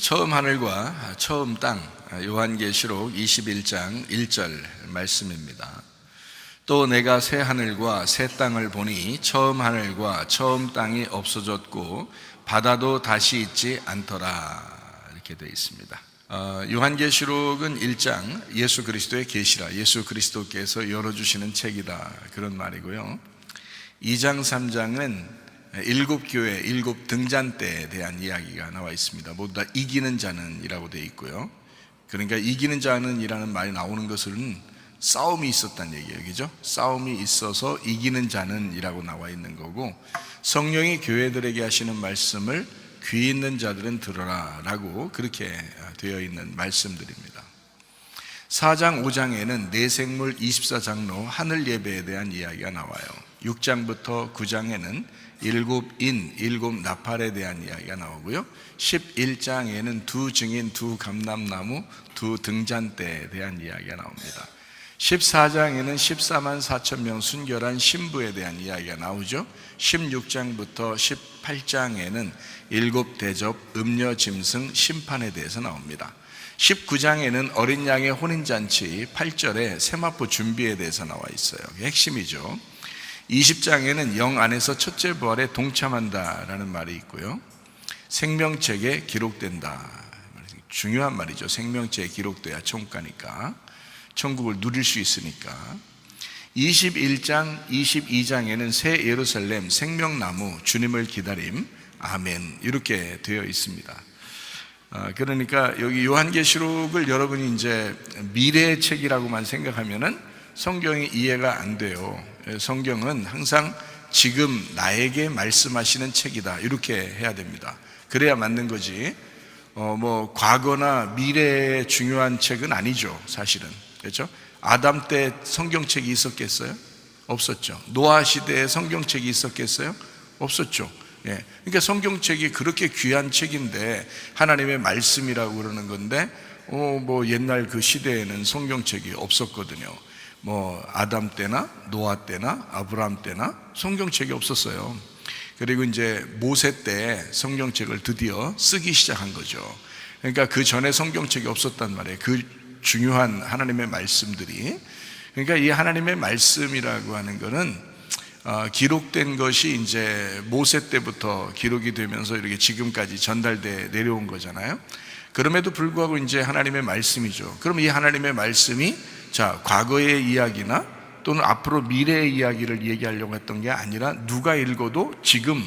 처음 하늘과 처음 땅, 요한계시록 21장 1절 말씀입니다. 또 내가 새 하늘과 새 땅을 보니 처음 하늘과 처음 땅이 없어졌고 바다도 다시 있지 않더라, 이렇게 되어 있습니다. 요한계시록은 1장 예수 그리스도의 계시라, 예수 그리스도께서 열어주시는 책이다, 그런 말이고요. 2장 3장은 일곱 교회, 일곱 등잔대에 대한 이야기가 나와 있습니다. 모두 다 이기는 자는 이라고 되어 있고요. 그러니까 이기는 자는 이라는 말이 나오는 것은 싸움이 있었다는 얘기예요. 그죠? 싸움이 있어서 이기는 자는 이라고 나와 있는 거고, 성령이 교회들에게 하시는 말씀을 귀 있는 자들은 들어라 라고 그렇게 되어 있는 말씀들입니다. 4장 5장에는 내생물 24장로 하늘 예배에 대한 이야기가 나와요. 6장부터 9장에는 일곱 인, 일곱 나팔에 대한 이야기가 나오고요. 11장에는 두 증인, 두 감람나무, 두 등잔대에 대한 이야기가 나옵니다. 14장에는 14만 4천 명 순결한 신부에 대한 이야기가 나오죠. 16장부터 18장에는 일곱 대접, 음녀 짐승, 심판에 대해서 나옵니다. 19장에는 어린 양의 혼인잔치, 8절에 세마포 준비에 대해서 나와 있어요. 핵심이죠. 20장에는 영 안에서 첫째 부활에 동참한다라는 말이 있고요. 생명책에 기록된다, 중요한 말이죠. 생명책에 기록돼야 천국 가니까, 천국을 누릴 수 있으니까. 21장, 22장에는 새 예루살렘, 생명나무, 주님을 기다림, 아멘, 이렇게 되어 있습니다. 그러니까 여기 요한계시록을 여러분이 이제 미래의 책이라고만 생각하면은 성경이 이해가 안 돼요. 성경은 항상 지금 나에게 말씀하시는 책이다, 이렇게 해야 됩니다. 그래야 맞는 거지. 과거나 미래의 중요한 책은 아니죠, 사실은. 그렇죠? 아담 때 성경책이 있었겠어요? 없었죠. 노아 시대에 성경책이 있었겠어요? 없었죠. 그러니까 성경책이 그렇게 귀한 책인데 하나님의 말씀이라고 그러는 건데, 옛날 그 시대에는 성경책이 없었거든요. 아담 때나 노아 때나 아브라함 때나 성경책이 없었어요. 그리고 이제 모세 때 성경책을 드디어 쓰기 시작한 거죠. 그러니까 그 전에 성경책이 없었단 말이에요. 그 중요한 하나님의 말씀들이. 그러니까 이 하나님의 말씀이라고 하는 거는 기록된 것이 이제 모세 때부터 기록이 되면서 이렇게 지금까지 전달돼 내려온 거잖아요. 그럼에도 불구하고 이제 하나님의 말씀이죠. 그럼 이 하나님의 말씀이 과거의 이야기나 또는 앞으로 미래의 이야기를 얘기하려고 했던 게 아니라 누가 읽어도 지금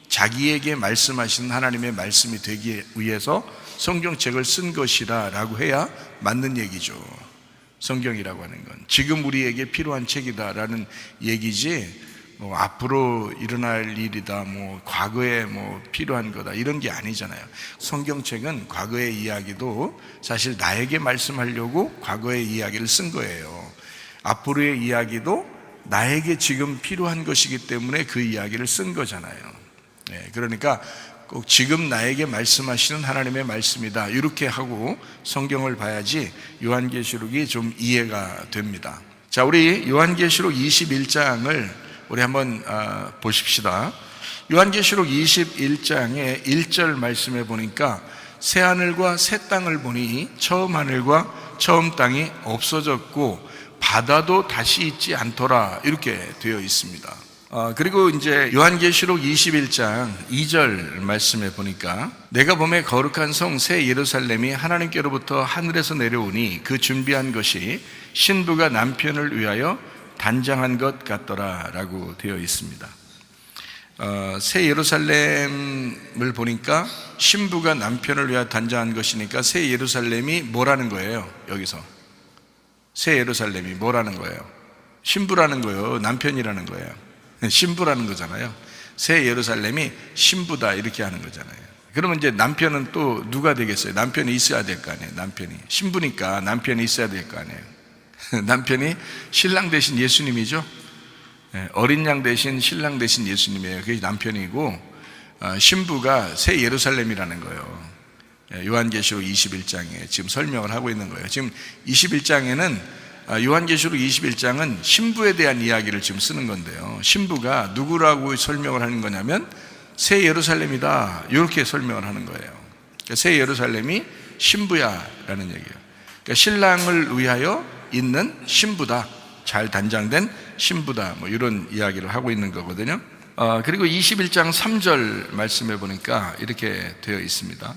자기에게 말씀하시는 하나님의 말씀이 되기 위해서 성경책을 쓴 것이라 라고 해야 맞는 얘기죠. 성경이라고 하는 건 지금 우리에게 필요한 책이다라는 얘기지, 앞으로 일어날 일이다, 과거에 필요한 거다, 이런 게 아니잖아요. 성경책은 과거의 이야기도 사실 나에게 말씀하려고 과거의 이야기를 쓴 거예요. 앞으로의 이야기도 나에게 지금 필요한 것이기 때문에 그 이야기를 쓴 거잖아요. 그러니까 꼭 지금 나에게 말씀하시는 하나님의 말씀이다, 이렇게 하고 성경을 봐야지 요한계시록이 좀 이해가 됩니다. 자, 우리 요한계시록 21장을 우리 한번 보십시다. 요한계시록 21장의 1절 말씀에 보니까 새 하늘과 새 땅을 보니 처음 하늘과 처음 땅이 없어졌고 바다도 다시 있지 않더라, 이렇게 되어 있습니다. 그리고 이제 요한계시록 21장 2절 말씀에 보니까 내가 보매 거룩한 성 새 예루살렘이 하나님께로부터 하늘에서 내려오니 그 준비한 것이 신부가 남편을 위하여 단장한 것 같더라 라고 되어 있습니다. 새 예루살렘을 보니까 신부가 남편을 위하여 단장한 것이니까 새 예루살렘이 뭐라는 거예요? 여기서 새 예루살렘이 뭐라는 거예요? 신부라는 거예요? 남편이라는 거예요? 신부라는 거잖아요. 새 예루살렘이 신부다, 이렇게 하는 거잖아요. 그러면 이제 남편은 또 누가 되겠어요? 남편이 있어야 될 거 아니에요. 남편이 신부니까 남편이 있어야 될 거 아니에요. 남편이 신랑 대신 예수님이죠. 어린 양 대신 신랑 대신 예수님이에요. 그게 남편이고, 신부가 새 예루살렘이라는 거예요. 요한계시록 21장에 지금 설명을 하고 있는 거예요. 지금 21장에는 요한계시록 21장은 신부에 대한 이야기를 지금 쓰는 건데요, 신부가 누구라고 설명을 하는 거냐면 새 예루살렘이다, 이렇게 설명을 하는 거예요. 그러니까 새 예루살렘이 신부야라는 얘기예요. 그러니까 신랑을 위하여 있는 신부다, 잘 단장된 신부다, 뭐 이런 이야기를 하고 있는 거거든요. 그리고 21장 3절 말씀해 보니까 이렇게 되어 있습니다.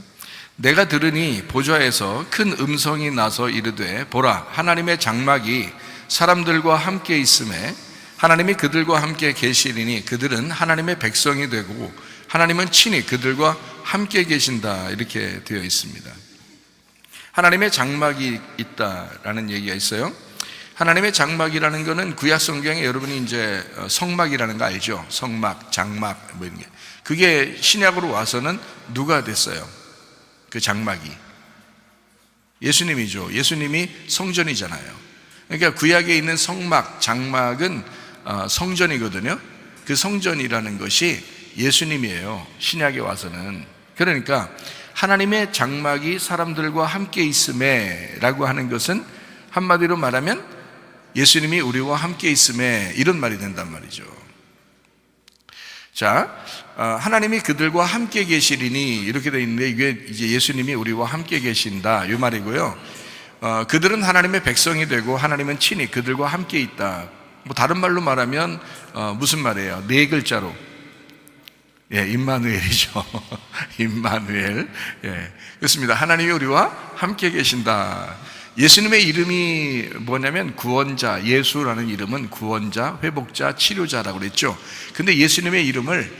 내가 들으니 보좌에서 큰 음성이 나서 이르되 보라, 하나님의 장막이 사람들과 함께 있음에 하나님이 그들과 함께 계시리니 그들은 하나님의 백성이 되고 하나님은 친히 그들과 함께 계신다, 이렇게 되어 있습니다. 하나님의 장막이 있다라는 얘기가 있어요. 하나님의 장막이라는 것은 구약 성경에 여러분이 이제 성막이라는 거 알죠? 성막, 장막 뭐 이런 게. 그게 신약으로 와서는 누가 됐어요? 그 장막이 예수님이죠. 예수님이 성전이잖아요. 그러니까 구약에 있는 성막, 장막은 성전이거든요. 그 성전이라는 것이 예수님이에요, 신약에 와서는. 그러니까 하나님의 장막이 사람들과 함께 있음에 라고 하는 것은 한마디로 말하면 예수님이 우리와 함께 있음에, 이런 말이 된단 말이죠. 자, 하나님이 그들과 함께 계시리니 이렇게 되어 있는데, 이게 이제 예수님이 우리와 함께 계신다 이 말이고요. 그들은 하나님의 백성이 되고 하나님은 친히 그들과 함께 있다. 뭐 다른 말로 말하면 무슨 말이에요? 네 글자로, 예, 임마누엘이죠. 임마누엘. 예, 그렇습니다. 하나님이 우리와 함께 계신다. 예수님의 이름이 뭐냐면 구원자, 예수라는 이름은 구원자, 회복자, 치료자라고 그랬죠. 근데 예수님의 이름을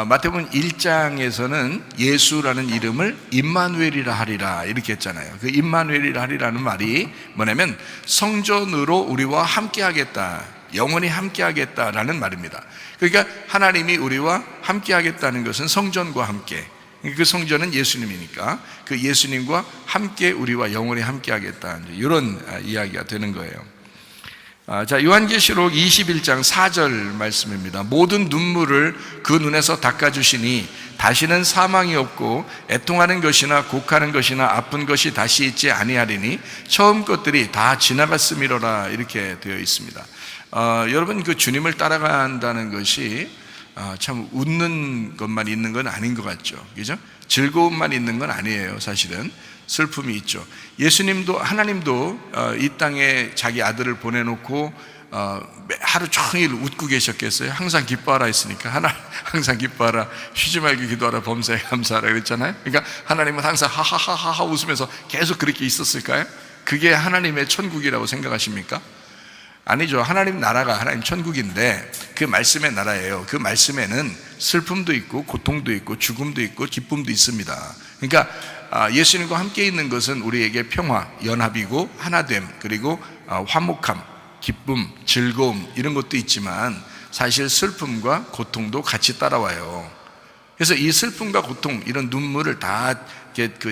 마태복음 1장에서는 예수라는 이름을 임마누엘이라 하리라 이렇게 했잖아요. 그 임마누엘이라 하리라는 말이 뭐냐면 성전으로 우리와 함께 하겠다, 영원히 함께 하겠다라는 말입니다. 그러니까 하나님이 우리와 함께 하겠다는 것은 성전과 함께, 그 성전은 예수님이니까 그 예수님과 함께 우리와 영원히 함께 하겠다, 이런 이야기가 되는 거예요. 자, 요한계시록 21장 4절 말씀입니다. 모든 눈물을 그 눈에서 닦아주시니 다시는 사망이 없고 애통하는 것이나 곡하는 것이나 아픈 것이 다시 있지 아니하리니 처음 것들이 다 지나갔음이로라, 이렇게 되어 있습니다. 여러분, 그 주님을 따라간다는 것이 참 웃는 것만 있는 건 아닌 것 같죠, 그죠? 즐거움만 있는 건 아니에요. 사실은 슬픔이 있죠. 예수님도, 하나님도 이 땅에 자기 아들을 보내놓고 하루 종일 웃고 계셨겠어요? 항상 기뻐하라 했으니까. 항상 기뻐하라, 쉬지 말고 기도하라, 범사에 감사하라 그랬잖아요. 그러니까 하나님은 항상 하하하하 웃으면서 계속 그렇게 있었을까요? 그게 하나님의 천국이라고 생각하십니까? 아니죠. 하나님 나라가 하나님 천국인데 그 말씀의 나라예요. 그 말씀에는 슬픔도 있고 고통도 있고 죽음도 있고 기쁨도 있습니다. 그러니까 예수님과 함께 있는 것은 우리에게 평화, 연합이고 하나됨, 그리고 화목함, 기쁨, 즐거움, 이런 것도 있지만 사실 슬픔과 고통도 같이 따라와요. 그래서 이 슬픔과 고통, 이런 눈물을 다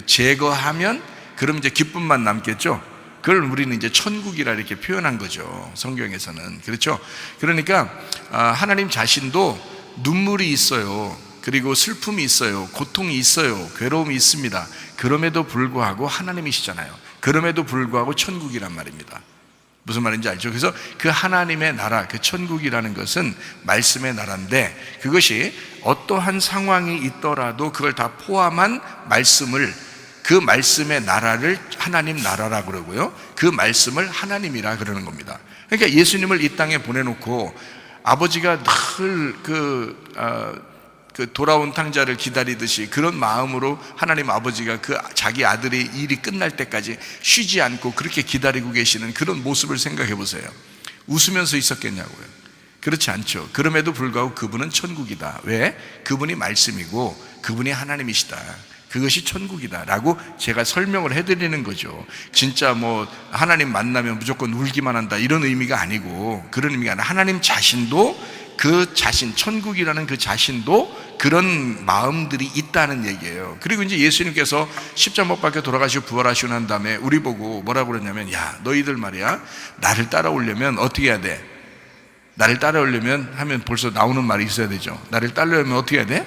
제거하면 그럼 이제 기쁨만 남겠죠. 그걸 우리는 이제 천국이라 이렇게 표현한 거죠, 성경에서는. 그렇죠? 그러니까 하나님 자신도 눈물이 있어요. 그리고 슬픔이 있어요. 고통이 있어요. 괴로움이 있습니다. 그럼에도 불구하고 하나님이시잖아요. 그럼에도 불구하고 천국이란 말입니다. 무슨 말인지 알죠? 그래서 그 하나님의 나라, 그 천국이라는 것은 말씀의 나라인데, 그것이 어떠한 상황이 있더라도 그걸 다 포함한 말씀을, 그 말씀의 나라를 하나님 나라라 그러고요, 그 말씀을 하나님이라 그러는 겁니다. 그러니까 예수님을 이 땅에 보내놓고 아버지가 늘 그 돌아온 탕자를 기다리듯이 그런 마음으로 하나님 아버지가 그 자기 아들의 일이 끝날 때까지 쉬지 않고 그렇게 기다리고 계시는 그런 모습을 생각해 보세요. 웃으면서 있었겠냐고요? 그렇지 않죠. 그럼에도 불구하고 그분은 천국이다. 왜? 그분이 말씀이고 그분이 하나님이시다. 그것이 천국이다 라고 제가 설명을 해드리는 거죠. 진짜 뭐 하나님 만나면 무조건 울기만 한다, 이런 의미가 아니고, 그런 의미가 아니라 하나님 자신도, 그 자신, 천국이라는 그 자신도 그런 마음들이 있다는 얘기예요. 그리고 이제 예수님께서 십자가 못 박혀 돌아가시고 부활하시고 난 다음에 우리 보고 뭐라고 그러냐면, 야, 너희들 말이야, 나를 따라오려면 어떻게 해야 돼? 나를 따라오려면 하면 벌써 나오는 말이 있어야 되죠. 나를 따르려면 어떻게 해야 돼?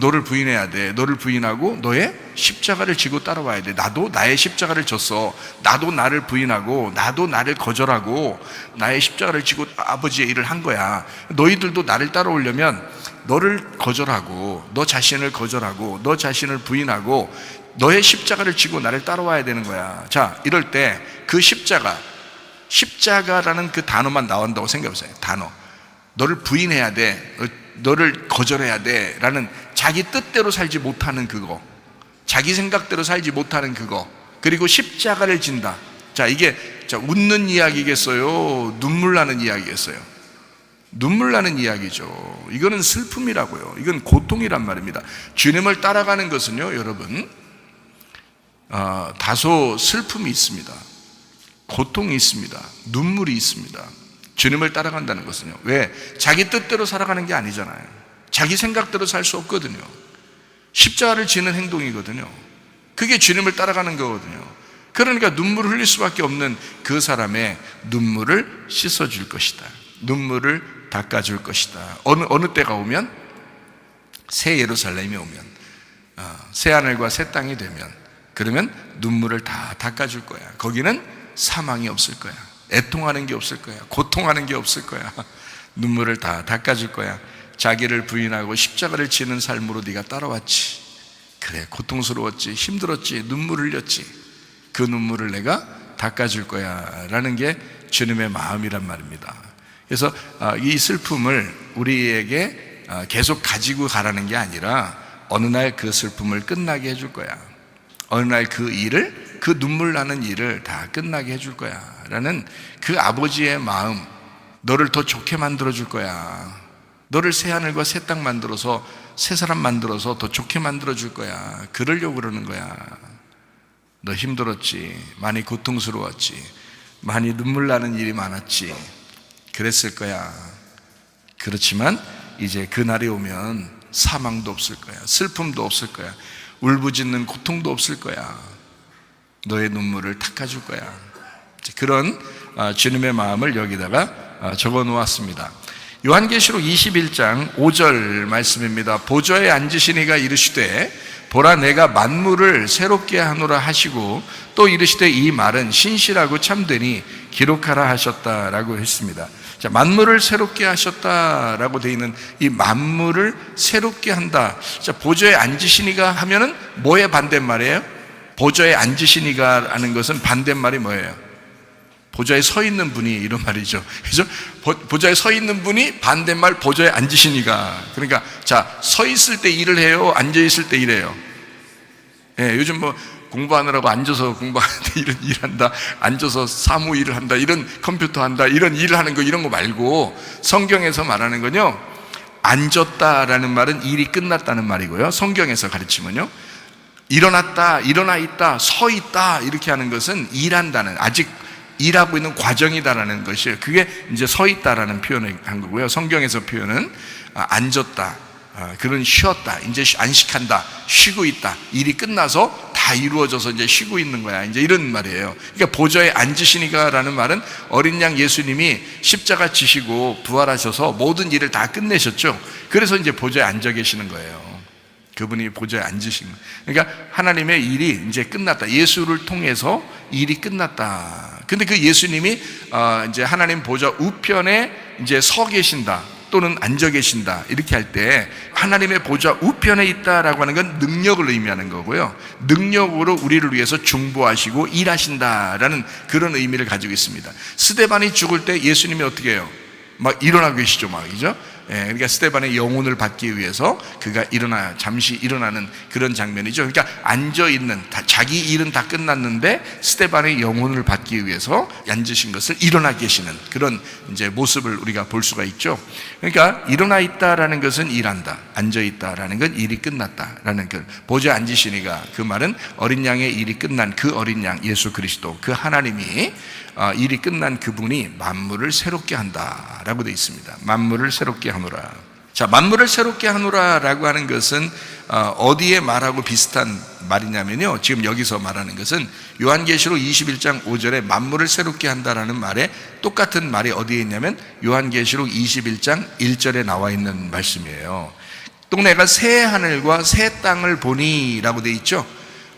너를 부인해야 돼. 너를 부인하고 너의 십자가를 지고 따라와야 돼. 나도 나의 십자가를 졌어. 나도 나를 부인하고 나도 나를 거절하고 나의 십자가를 지고 아버지의 일을 한 거야. 너희들도 나를 따라오려면 너를 거절하고 너 자신을 거절하고 너 자신을 부인하고 너의 십자가를 지고 나를 따라와야 되는 거야. 자, 이럴 때 그 십자가라는 그 단어만 나온다고 생각해보세요. 단어. 너를 부인해야 돼, 너를 거절해야 돼 라는 자기 뜻대로 살지 못하는 그거, 자기 생각대로 살지 못하는 그거, 그리고 십자가를 진다. 자, 이게 웃는 이야기겠어요? 눈물 나는 이야기겠어요? 눈물 나는 이야기죠. 이거는 슬픔이라고요. 이건 고통이란 말입니다. 주님을 따라가는 것은요, 여러분, 다소 슬픔이 있습니다. 고통이 있습니다. 눈물이 있습니다. 주님을 따라간다는 것은요. 왜? 자기 뜻대로 살아가는 게 아니잖아요. 자기 생각대로 살 수 없거든요. 십자가를 지는 행동이거든요. 그게 주님을 따라가는 거거든요. 그러니까 눈물을 흘릴 수밖에 없는 그 사람의 눈물을 씻어줄 것이다. 눈물을 닦아줄 것이다. 어느 때가 오면? 새 예루살렘이 오면, 새 하늘과 새 땅이 되면, 그러면 눈물을 다 닦아줄 거야. 거기는 사망이 없을 거야. 애통하는 게 없을 거야. 고통하는 게 없을 거야. 눈물을 다 닦아줄 거야. 자기를 부인하고 십자가를 지는 삶으로 네가 따라왔지. 그래, 고통스러웠지, 힘들었지, 눈물 흘렸지. 그 눈물을 내가 닦아줄 거야 라는 게 주님의 마음이란 말입니다. 그래서 이 슬픔을 우리에게 계속 가지고 가라는 게 아니라 어느 날 그 슬픔을 끝나게 해줄 거야. 어느 날 그 눈물 나는 일을 다 끝나게 해줄 거야 라는 그 아버지의 마음, 너를 더 좋게 만들어 줄 거야. 너를 새 하늘과 새 땅 만들어서, 새 사람 만들어서 더 좋게 만들어 줄 거야. 그러려고 그러는 거야. 너 힘들었지, 많이 고통스러웠지, 많이 눈물 나는 일이 많았지, 그랬을 거야. 그렇지만 이제 그날이 오면 사망도 없을 거야. 슬픔도 없을 거야. 울부짖는 고통도 없을 거야. 너의 눈물을 닦아줄 거야. 그런 주님의 마음을 여기다가 적어 놓았습니다. 요한계시록 21장 5절 말씀입니다. 보좌에 앉으신 이가 이르시되 보라, 내가 만물을 새롭게 하노라 하시고 또 이르시되 이 말은 신실하고 참되니 기록하라 하셨다라고 했습니다. 자, 만물을 새롭게 하셨다라고 되어 있는 이 만물을 새롭게 한다. 자, 보좌에 앉으신 이가 하면은 뭐의 반대말이에요? 보좌에 앉으신 이가 하는 것은 반대말이 뭐예요? 보좌에 서 있는 분이, 이런 말이죠. 그래서 보좌에 서 있는 분이 반대말 보좌에 앉으신 이가. 그러니까 자, 서 있을 때 일을 해요? 앉아 있을 때 일해요? 예, 요즘 뭐 공부하느라고 앉아서 공부하는데 이런 일한다, 앉아서 사무 일을 한다, 이런 컴퓨터 한다, 이런 일을 하는 거, 이런 거 말고 성경에서 말하는 건요, 앉았다라는 말은 일이 끝났다는 말이고요. 성경에서 가르치면요, 일어났다, 일어나 있다, 서 있다 이렇게 하는 것은 일한다는, 아직 일하고 있는 과정이다라는 것이에요. 그게 이제 서 있다라는 표현을 한 거고요. 성경에서 표현은 앉았다, 그런 쉬었다, 이제 안식한다, 쉬고 있다, 일이 끝나서 다 이루어져서 이제 쉬고 있는 거야, 이제 이런 말이에요. 그러니까 보좌에 앉으시니까라는 말은 어린 양 예수님이 십자가 지시고 부활하셔서 모든 일을 다 끝내셨죠. 그래서 이제 보좌에 앉아 계시는 거예요. 그분이 보좌에 앉으신 거예요. 그러니까 하나님의 일이 이제 끝났다. 예수를 통해서 일이 끝났다. 근데 그 예수님이 이제 하나님 보좌 우편에 이제 서 계신다, 또는 앉아 계신다, 이렇게 할 때 하나님의 보좌 우편에 있다라고 하는 건 능력을 의미하는 거고요. 능력으로 우리를 위해서 중보하시고 일하신다라는 그런 의미를 가지고 있습니다. 스데반이 죽을 때 예수님이 어떻게 해요? 막 일어나 계시죠, 막, 그죠? 예, 그러니까 스데반의 영혼을 받기 위해서 그가 잠시 일어나는 그런 장면이죠. 그러니까 앉아 있는, 자기 일은 다 끝났는데 스데반의 영혼을 받기 위해서 앉으신 것을 일어나 계시는 그런 이제 모습을 우리가 볼 수가 있죠. 그러니까 일어나 있다라는 것은 일한다, 앉아 있다라는 건 일이 끝났다라는 그 보좌에 앉으시니가, 그 말은 어린 양의 일이 끝난 그 어린 양 예수 그리스도, 그 하나님이 일이 끝난 그분이 만물을 새롭게 한다라고 되어 있습니다. 만물을 새롭게 하노라. 자, 만물을 새롭게 하노라라고 하는 것은 어디에 말하고 비슷한 말이냐면요, 지금 여기서 말하는 것은 요한계시록 21장 5절에 만물을 새롭게 한다라는 말에 똑같은 말이 어디에 있냐면 요한계시록 21장 1절에 나와 있는 말씀이에요. 또 내가 새 하늘과 새 땅을 보니 라고 되어 있죠.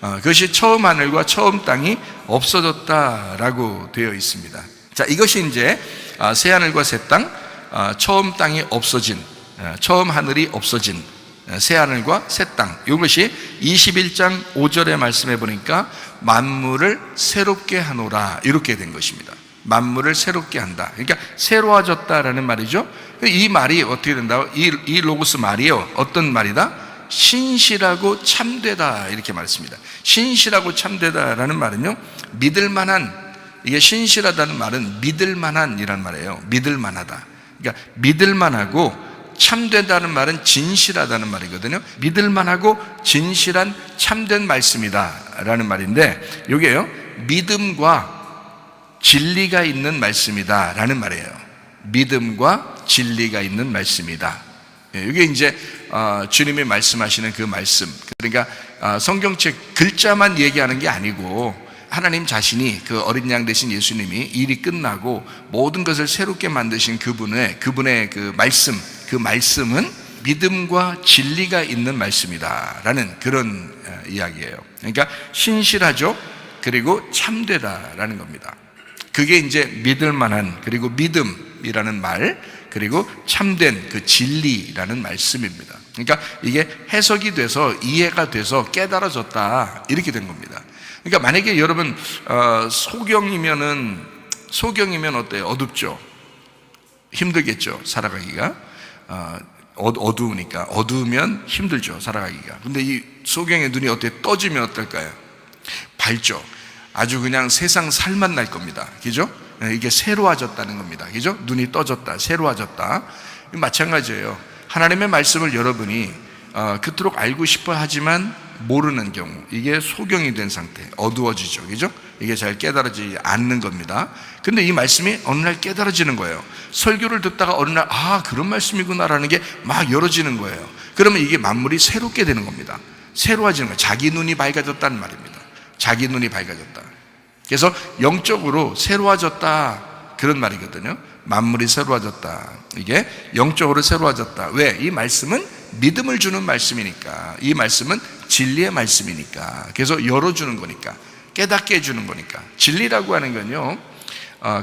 그것이 처음 하늘과 처음 땅이 없어졌다라고 되어 있습니다. 자, 이것이 이제 새 하늘과 새 땅, 처음 땅이 없어진, 처음 하늘이 없어진 새 하늘과 새 땅. 이것이 21장 5절의 말씀해 보니까 만물을 새롭게 하노라 이렇게 된 것입니다. 만물을 새롭게 한다. 그러니까 새로워졌다라는 말이죠. 이 말이 어떻게 된다고? 이 로고스 말이요, 어떤 말이다? 신실하고 참되다 이렇게 말했습니다. 신실하고 참되다라는 말은요, 믿을만한, 이게 신실하다는 말은 믿을만한 이란 말이에요. 믿을만하다. 그러니까 믿을만하고, 참되다는 말은 진실하다는 말이거든요. 믿을만하고 진실한 참된 말씀이다 라는 말인데, 이게요, 믿음과 진리가 있는 말씀이다 라는 말이에요. 믿음과 진리가 있는 말씀이다. 이게 이제 주님이 말씀하시는 그 말씀. 그러니까 성경책 글자만 얘기하는 게 아니고, 하나님 자신이, 그 어린 양 되신 예수님이 일이 끝나고 모든 것을 새롭게 만드신 그분의 그 말씀, 그 말씀은 믿음과 진리가 있는 말씀이다 라는 그런 이야기예요. 그러니까 신실하죠. 그리고 참되다라는 겁니다. 그게 이제 믿을 만한, 그리고 믿음이라는 말, 그리고 참된 그 진리라는 말씀입니다. 그러니까 이게 해석이 돼서, 이해가 돼서 깨달아졌다 이렇게 된 겁니다. 그러니까 만약에 여러분 소경이면 어때요? 어둡죠? 힘들겠죠, 살아가기가. 어두우니까, 어두우면 힘들죠, 살아가기가. 근데 이 소경의 눈이 어때요? 떠지면 어떨까요? 밝죠. 아주 그냥 세상 살만 날 겁니다. 그죠? 이게 새로워졌다는 겁니다. 그죠? 눈이 떠졌다, 새로워졌다. 마찬가지예요. 하나님의 말씀을 여러분이 그토록 알고 싶어 하지만 모르는 경우, 이게 소경이 된 상태, 어두워지죠. 그죠? 이게 잘 깨달아지지 않는 겁니다. 근데 이 말씀이 어느 날 깨달아지는 거예요. 설교를 듣다가 어느 날, 그런 말씀이구나라는 게 막 열어지는 거예요. 그러면 이게 만물이 새롭게 되는 겁니다. 새로워지는 거예요. 자기 눈이 밝아졌다는 말입니다. 자기 눈이 밝아졌다. 그래서 영적으로 새로워졌다, 그런 말이거든요. 만물이 새로워졌다. 이게 영적으로 새로워졌다. 왜? 이 말씀은 믿음을 주는 말씀이니까. 이 말씀은 진리의 말씀이니까. 그래서 열어주는 거니까, 깨닫게 해주는 거니까. 진리라고 하는 건요,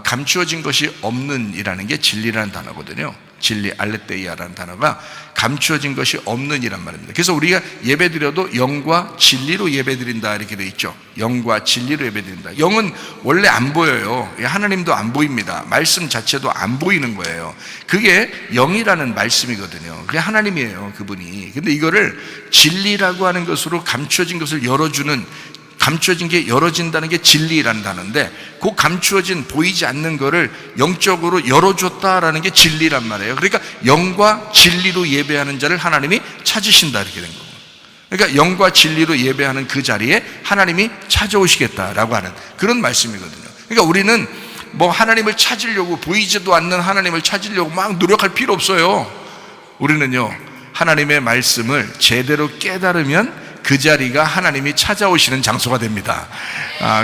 감추어진 것이 없는 이라는 게 진리라는 단어거든요. 진리, 알레테이아라는 단어가 감추어진 것이 없는 이란 말입니다. 그래서 우리가 예배드려도 영과 진리로 예배드린다 이렇게 되어 있죠. 영과 진리로 예배드린다. 영은 원래 안 보여요. 하나님도 안 보입니다. 말씀 자체도 안 보이는 거예요. 그게 영이라는 말씀이거든요. 그게 하나님이에요, 그분이. 근데 이거를 진리라고 하는 것으로 감추어진 것을 열어주는, 감추어진 게 열어진다는 게 진리라는 단어인데, 그 감추어진 보이지 않는 거를 영적으로 열어줬다라는 게 진리란 말이에요. 그러니까 영과 진리로 예배하는 자를 하나님이 찾으신다 이렇게 된 거예요. 그러니까 영과 진리로 예배하는 그 자리에 하나님이 찾아오시겠다라고 하는 그런 말씀이거든요. 그러니까 우리는 뭐 하나님을 찾으려고, 보이지도 않는 하나님을 찾으려고 막 노력할 필요 없어요. 우리는요, 하나님의 말씀을 제대로 깨달으면 그 자리가 하나님이 찾아오시는 장소가 됩니다.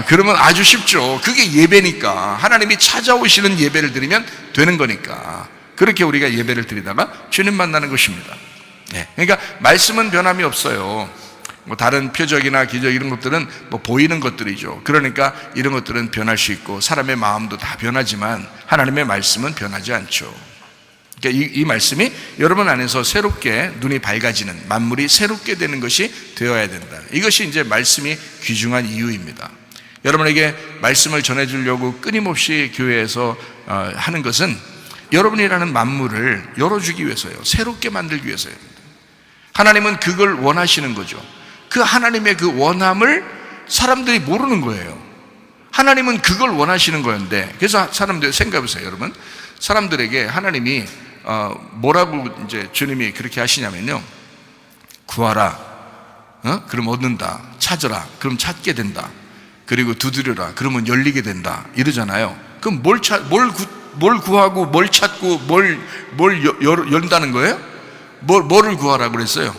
그러면 아주 쉽죠. 그게 예배니까. 하나님이 찾아오시는 예배를 드리면 되는 거니까. 그렇게 우리가 예배를 드리다가 주님 만나는 것입니다. 네. 그러니까 말씀은 변함이 없어요. 뭐 다른 표적이나 기적 이런 것들은 뭐 보이는 것들이죠. 그러니까 이런 것들은 변할 수 있고 사람의 마음도 다 변하지만 하나님의 말씀은 변하지 않죠. 그러니까 이 말씀이 여러분 안에서 새롭게 눈이 밝아지는, 만물이 새롭게 되는 것이 되어야 된다. 이것이 이제 말씀이 귀중한 이유입니다. 여러분에게 말씀을 전해주려고 끊임없이 교회에서 하는 것은 여러분이라는 만물을 열어주기 위해서요. 새롭게 만들기 위해서입니다. 하나님은 그걸 원하시는 거죠. 그 하나님의 그 원함을 사람들이 모르는 거예요. 하나님은 그걸 원하시는 거였는데, 그래서 사람들 생각해보세요, 여러분. 사람들에게 하나님이 뭐라고 이제 주님이 그렇게 하시냐면요, 구하라, 그럼 얻는다. 찾으라, 그럼 찾게 된다. 그리고 두드려라, 그러면 열리게 된다. 이러잖아요. 그럼 뭘 구하고 뭘 찾고 뭘 연다는 거예요? 뭐를 구하라 그랬어요?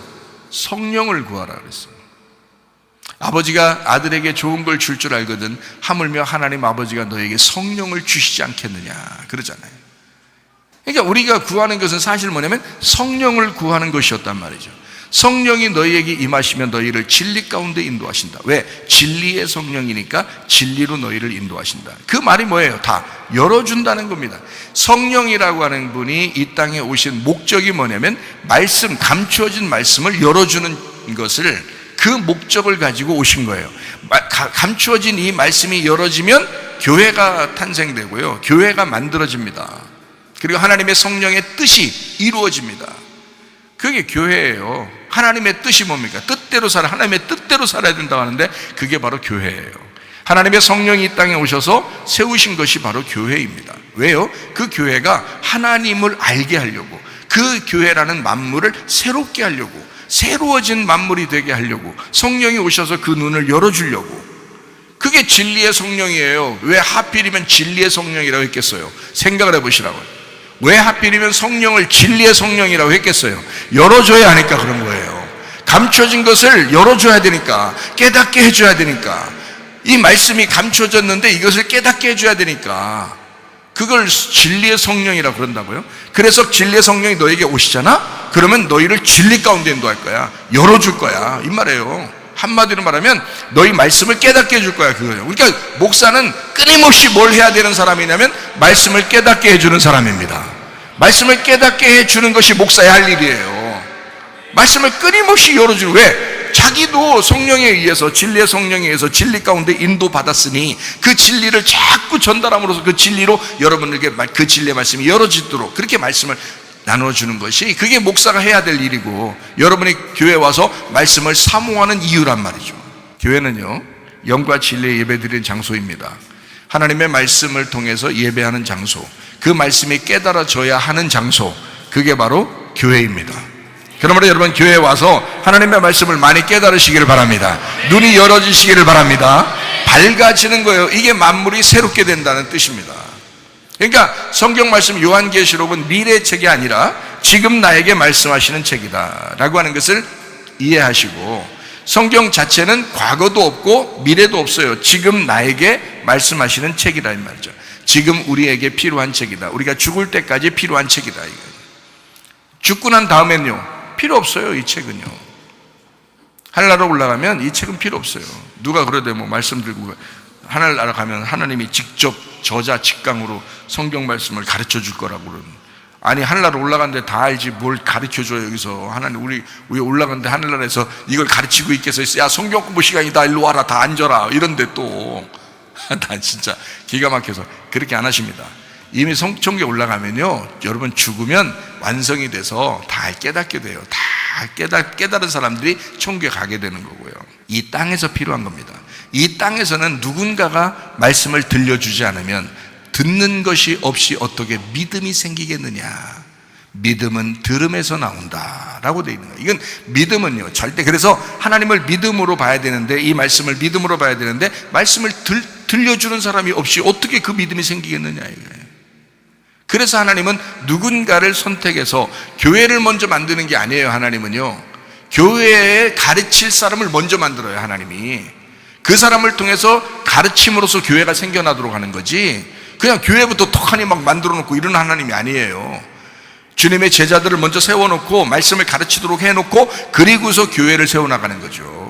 성령을 구하라 그랬어요. 아버지가 아들에게 좋은 걸 줄 줄 알거든 하물며 하나님 아버지가 너에게 성령을 주시지 않겠느냐 그러잖아요. 그러니까 우리가 구하는 것은 사실 뭐냐면 성령을 구하는 것이었단 말이죠. 성령이 너희에게 임하시면 너희를 진리 가운데 인도하신다. 왜? 진리의 성령이니까 진리로 너희를 인도하신다. 그 말이 뭐예요? 다 열어준다는 겁니다. 성령이라고 하는 분이 이 땅에 오신 목적이 뭐냐면 말씀, 감추어진 말씀을 열어주는 것을, 그 목적을 가지고 오신 거예요. 감추어진 이 말씀이 열어지면 교회가 탄생되고요, 교회가 만들어집니다. 그리고 하나님의 성령의 뜻이 이루어집니다. 그게 교회예요. 하나님의 뜻이 뭡니까? 뜻대로 살아, 하나님의 뜻대로 살아야 된다고 하는데 그게 바로 교회예요. 하나님의 성령이 이 땅에 오셔서 세우신 것이 바로 교회입니다. 왜요? 그 교회가 하나님을 알게 하려고, 그 교회라는 만물을 새롭게 하려고, 새로워진 만물이 되게 하려고 성령이 오셔서 그 눈을 열어주려고. 그게 진리의 성령이에요. 왜 하필이면 진리의 성령이라고 했겠어요? 생각을 해보시라고요. 왜 하필이면 성령을 진리의 성령이라고 했겠어요? 열어줘야 하니까 그런 거예요. 감춰진 것을 열어줘야 되니까, 깨닫게 해줘야 되니까. 이 말씀이 감춰졌는데 이것을 깨닫게 해줘야 되니까 그걸 진리의 성령이라고 그런다고요. 그래서 진리의 성령이 너에게 오시잖아? 그러면 너희를 진리 가운데 인도할 거야. 열어줄 거야, 이 말이에요. 한마디로 말하면 너희 말씀을 깨닫게 해줄 거야, 그거예요. 그러니까 목사는 끊임없이 뭘 해야 되는 사람이냐면 말씀을 깨닫게 해주는 사람입니다. 말씀을 깨닫게 해주는 것이 목사의 할 일이에요. 말씀을 끊임없이 열어주는. 왜? 자기도 성령에 의해서, 진리의 성령에 의해서 진리 가운데 인도받았으니 그 진리를 자꾸 전달함으로써 그 진리로 여러분에게 그 진리의 말씀이 열어지도록 그렇게 말씀을 나눠주는 것이, 그게 목사가 해야 될 일이고, 여러분이 교회에 와서 말씀을 사모하는 이유란 말이죠. 교회는요, 영과 진리의 예배드리는 장소입니다. 하나님의 말씀을 통해서 예배하는 장소, 그 말씀이 깨달아져야 하는 장소, 그게 바로 교회입니다. 그러므로 여러분 교회에 와서 하나님의 말씀을 많이 깨달으시기를 바랍니다. 눈이 열어지시기를 바랍니다. 밝아지는 거예요. 이게 만물이 새롭게 된다는 뜻입니다. 그러니까 성경 말씀 요한계시록은 미래의 책이 아니라 지금 나에게 말씀하시는 책이다 라고 하는 것을 이해하시고, 성경 자체는 과거도 없고 미래도 없어요. 지금 나에게 말씀하시는 책이다 이 말이죠. 지금 우리에게 필요한 책이다. 우리가 죽을 때까지 필요한 책이다. 죽고 난 다음엔요, 필요 없어요. 이 책은요, 하늘나라 올라가면 이 책은 필요 없어요. 누가 그러대 뭐 말씀 들고 하늘나라 가면 하나님이 직접 저자 직강으로 성경 말씀을 가르쳐 줄 거라고 그러는. 아니, 하늘나라 올라갔는데 다 알지 뭘 가르쳐 줘요. 여기서 하나님 우리 올라갔는데 하늘나라에서 이걸 가르치고 있겠어요? 야, 성경 공부 시간이다, 일로 와라, 다 앉아라, 이런데 또 나 진짜 기가 막혀서 그렇게 안 하십니다. 이미 성천국에 올라가면요, 여러분 죽으면 완성이 돼서 다 깨닫게 돼요. 다 깨달은 사람들이 천국에 가게 되는 거고요. 이 땅에서 필요한 겁니다. 이 땅에서는 누군가가 말씀을 들려주지 않으면, 듣는 것이 없이 어떻게 믿음이 생기겠느냐. 믿음은 들음에서 나온다 라고 되어 있는 거예요. 이건 믿음은요, 절대, 그래서 하나님을 믿음으로 봐야 되는데, 이 말씀을 믿음으로 봐야 되는데, 말씀을 들려주는 사람이 없이 어떻게 그 믿음이 생기겠느냐 이거예요. 그래서 하나님은 누군가를 선택해서 교회를 먼저 만드는 게 아니에요. 하나님은요, 교회에 가르칠 사람을 먼저 만들어요. 하나님이 그 사람을 통해서 가르침으로써 교회가 생겨나도록 하는 거지, 그냥 교회부터 턱하니 막 만들어 놓고 이런 하나님이 아니에요. 주님의 제자들을 먼저 세워놓고 말씀을 가르치도록 해놓고 그리고서 교회를 세워나가는 거죠.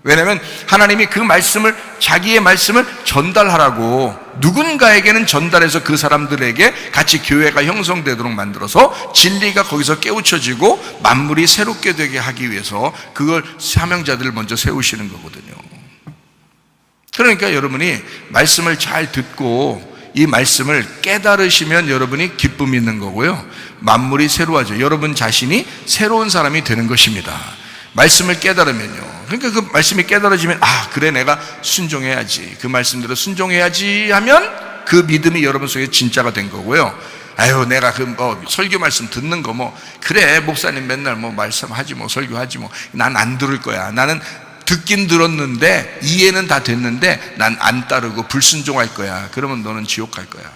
왜냐하면 하나님이 그 말씀을, 자기의 말씀을 전달하라고 누군가에게는 전달해서 그 사람들에게 같이 교회가 형성되도록 만들어서 진리가 거기서 깨우쳐지고 만물이 새롭게 되게 하기 위해서 그걸 사명자들을 먼저 세우시는 거거든요. 그러니까 여러분이 말씀을 잘 듣고 이 말씀을 깨달으시면 여러분이 기쁨이 있는 거고요, 만물이 새로워져 여러분 자신이 새로운 사람이 되는 것입니다. 말씀을 깨달으면요, 그러니까 그 말씀이 깨달아지면, 아 그래, 내가 순종해야지, 그 말씀대로 순종해야지 하면 그 믿음이 여러분 속에 진짜가 된 거고요. 아유, 내가 그 설교 말씀 듣는 거 그래, 목사님 맨날 말씀하지 설교하지 난 안 들을 거야. 나는 듣긴 들었는데 이해는 다 됐는데 난 안 따르고 불순종할 거야. 그러면 너는 지옥 갈 거야.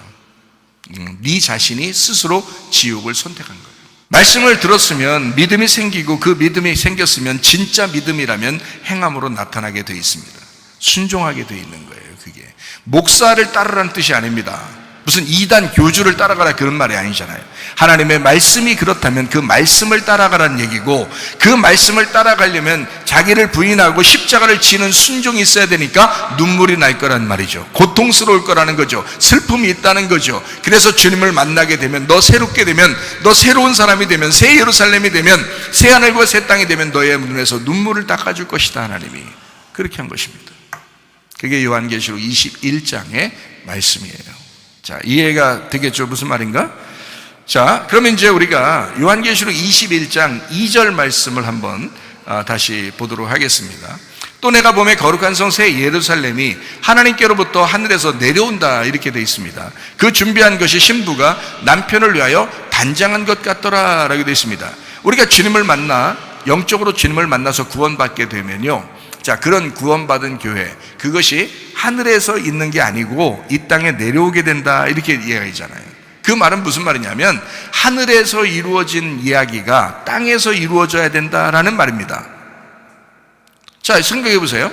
네 자신이 스스로 지옥을 선택한 거예요. 말씀을 들었으면 믿음이 생기고, 그 믿음이 생겼으면 진짜 믿음이라면 행함으로 나타나게 되어 있습니다. 순종하게 되어 있는 거예요. 그게 목사를 따르라는 뜻이 아닙니다. 무슨 이단 교주를 따라가라 그런 말이 아니잖아요. 하나님의 말씀이 그렇다면 그 말씀을 따라가라는 얘기고, 그 말씀을 따라가려면 자기를 부인하고 십자가를 지는 순종이 있어야 되니까 눈물이 날 거란 말이죠. 고통스러울 거라는 거죠. 슬픔이 있다는 거죠. 그래서 주님을 만나게 되면, 너 새롭게 되면, 너 새로운 사람이 되면, 새 예루살렘이 되면, 새 하늘과 새 땅이 되면 너의 눈에서 눈물을 닦아줄 것이다. 하나님이 그렇게 한 것입니다. 그게 요한계시록 21장의 말씀이에요. 자, 이해가 되겠죠? 무슨 말인가? 자, 그러면 이제 우리가 요한계시록 21장 2절 말씀을 한번 다시 보도록 하겠습니다. 또 내가 보매 거룩한 성 새 예루살렘이 하나님께로부터 하늘에서 내려온다, 이렇게 되어 있습니다. 그 준비한 것이 신부가 남편을 위하여 단장한 것 같더라 라고 되어 있습니다. 우리가 주님을 만나, 영적으로 주님을 만나서 구원받게 되면요, 자, 그런 구원받은 교회, 그것이 하늘에서 있는 게 아니고 이 땅에 내려오게 된다, 이렇게 이야기잖아요. 그 말은 무슨 말이냐면 하늘에서 이루어진 이야기가 땅에서 이루어져야 된다라는 말입니다. 자, 생각해 보세요.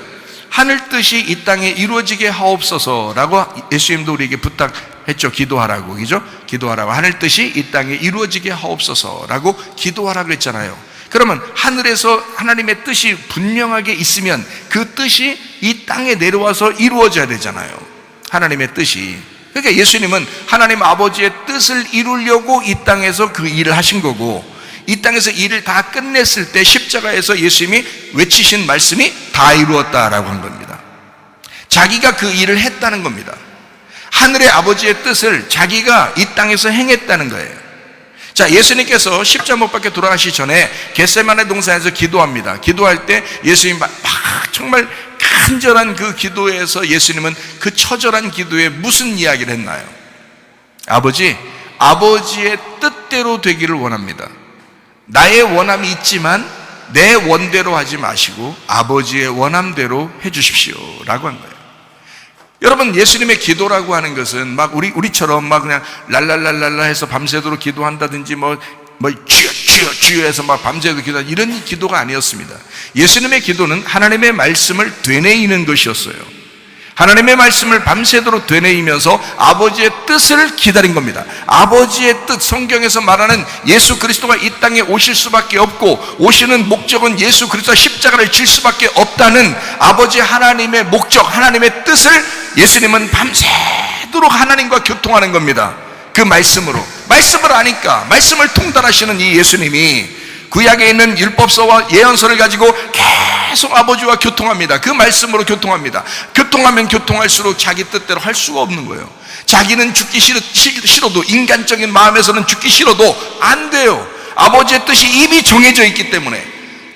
하늘 뜻이 이 땅에 이루어지게 하옵소서라고 예수님도 우리에게 부탁했죠. 기도하라고, 그죠? 기도하라고. 하늘 뜻이 이 땅에 이루어지게 하옵소서라고 기도하라고 했잖아요. 그러면 하늘에서 하나님의 뜻이 분명하게 있으면 그 뜻이 이 땅에 내려와서 이루어져야 되잖아요. 하나님의 뜻이. 그러니까 예수님은 하나님 아버지의 뜻을 이루려고 이 땅에서 그 일을 하신 거고, 이 땅에서 일을 다 끝냈을 때 십자가에서 예수님이 외치신 말씀이 다 이루었다라고 한 겁니다. 자기가 그 일을 했다는 겁니다. 하늘의 아버지의 뜻을 자기가 이 땅에서 행했다는 거예요. 자, 예수님께서 십자가 못 박혀 돌아가시기 전에 겟세마네 동산에서 기도합니다. 기도할 때 예수님 막 정말 간절한 그 기도에서 예수님은 그 처절한 기도에 무슨 이야기를 했나요? 아버지의 뜻대로 되기를 원합니다. 나의 원함이 있지만 내 원대로 하지 마시고 아버지의 원함대로 해주십시오 라고 한 거예요. 여러분, 예수님의 기도라고 하는 것은 막 우리처럼 막 그냥 랄랄랄랄라 해서 밤새도록 기도한다든지 주여 해서 막 밤새도록 기도한 이런 기도가 아니었습니다. 예수님의 기도는 하나님의 말씀을 되뇌이는 것이었어요. 하나님의 말씀을 밤새도록 되뇌이면서 아버지의 뜻을 기다린 겁니다. 아버지의 뜻, 성경에서 말하는 예수 그리스도가 이 땅에 오실 수밖에 없고 오시는 목적은 예수 그리스도가 십자가를 질 수밖에 없다는 아버지 하나님의 목적, 하나님의 뜻을 예수님은 밤새도록 하나님과 교통하는 겁니다. 그 말씀으로. 말씀을 아니까, 말씀을 통달하시는 이 예수님이 구약에 있는 율법서와 예언서를 가지고 계속 아버지와 교통합니다. 그 말씀으로 교통합니다. 교통하면 교통할수록 자기 뜻대로 할 수가 없는 거예요. 자기는 죽기 싫어도, 인간적인 마음에서는 죽기 싫어도 안 돼요. 아버지의 뜻이 이미 정해져 있기 때문에,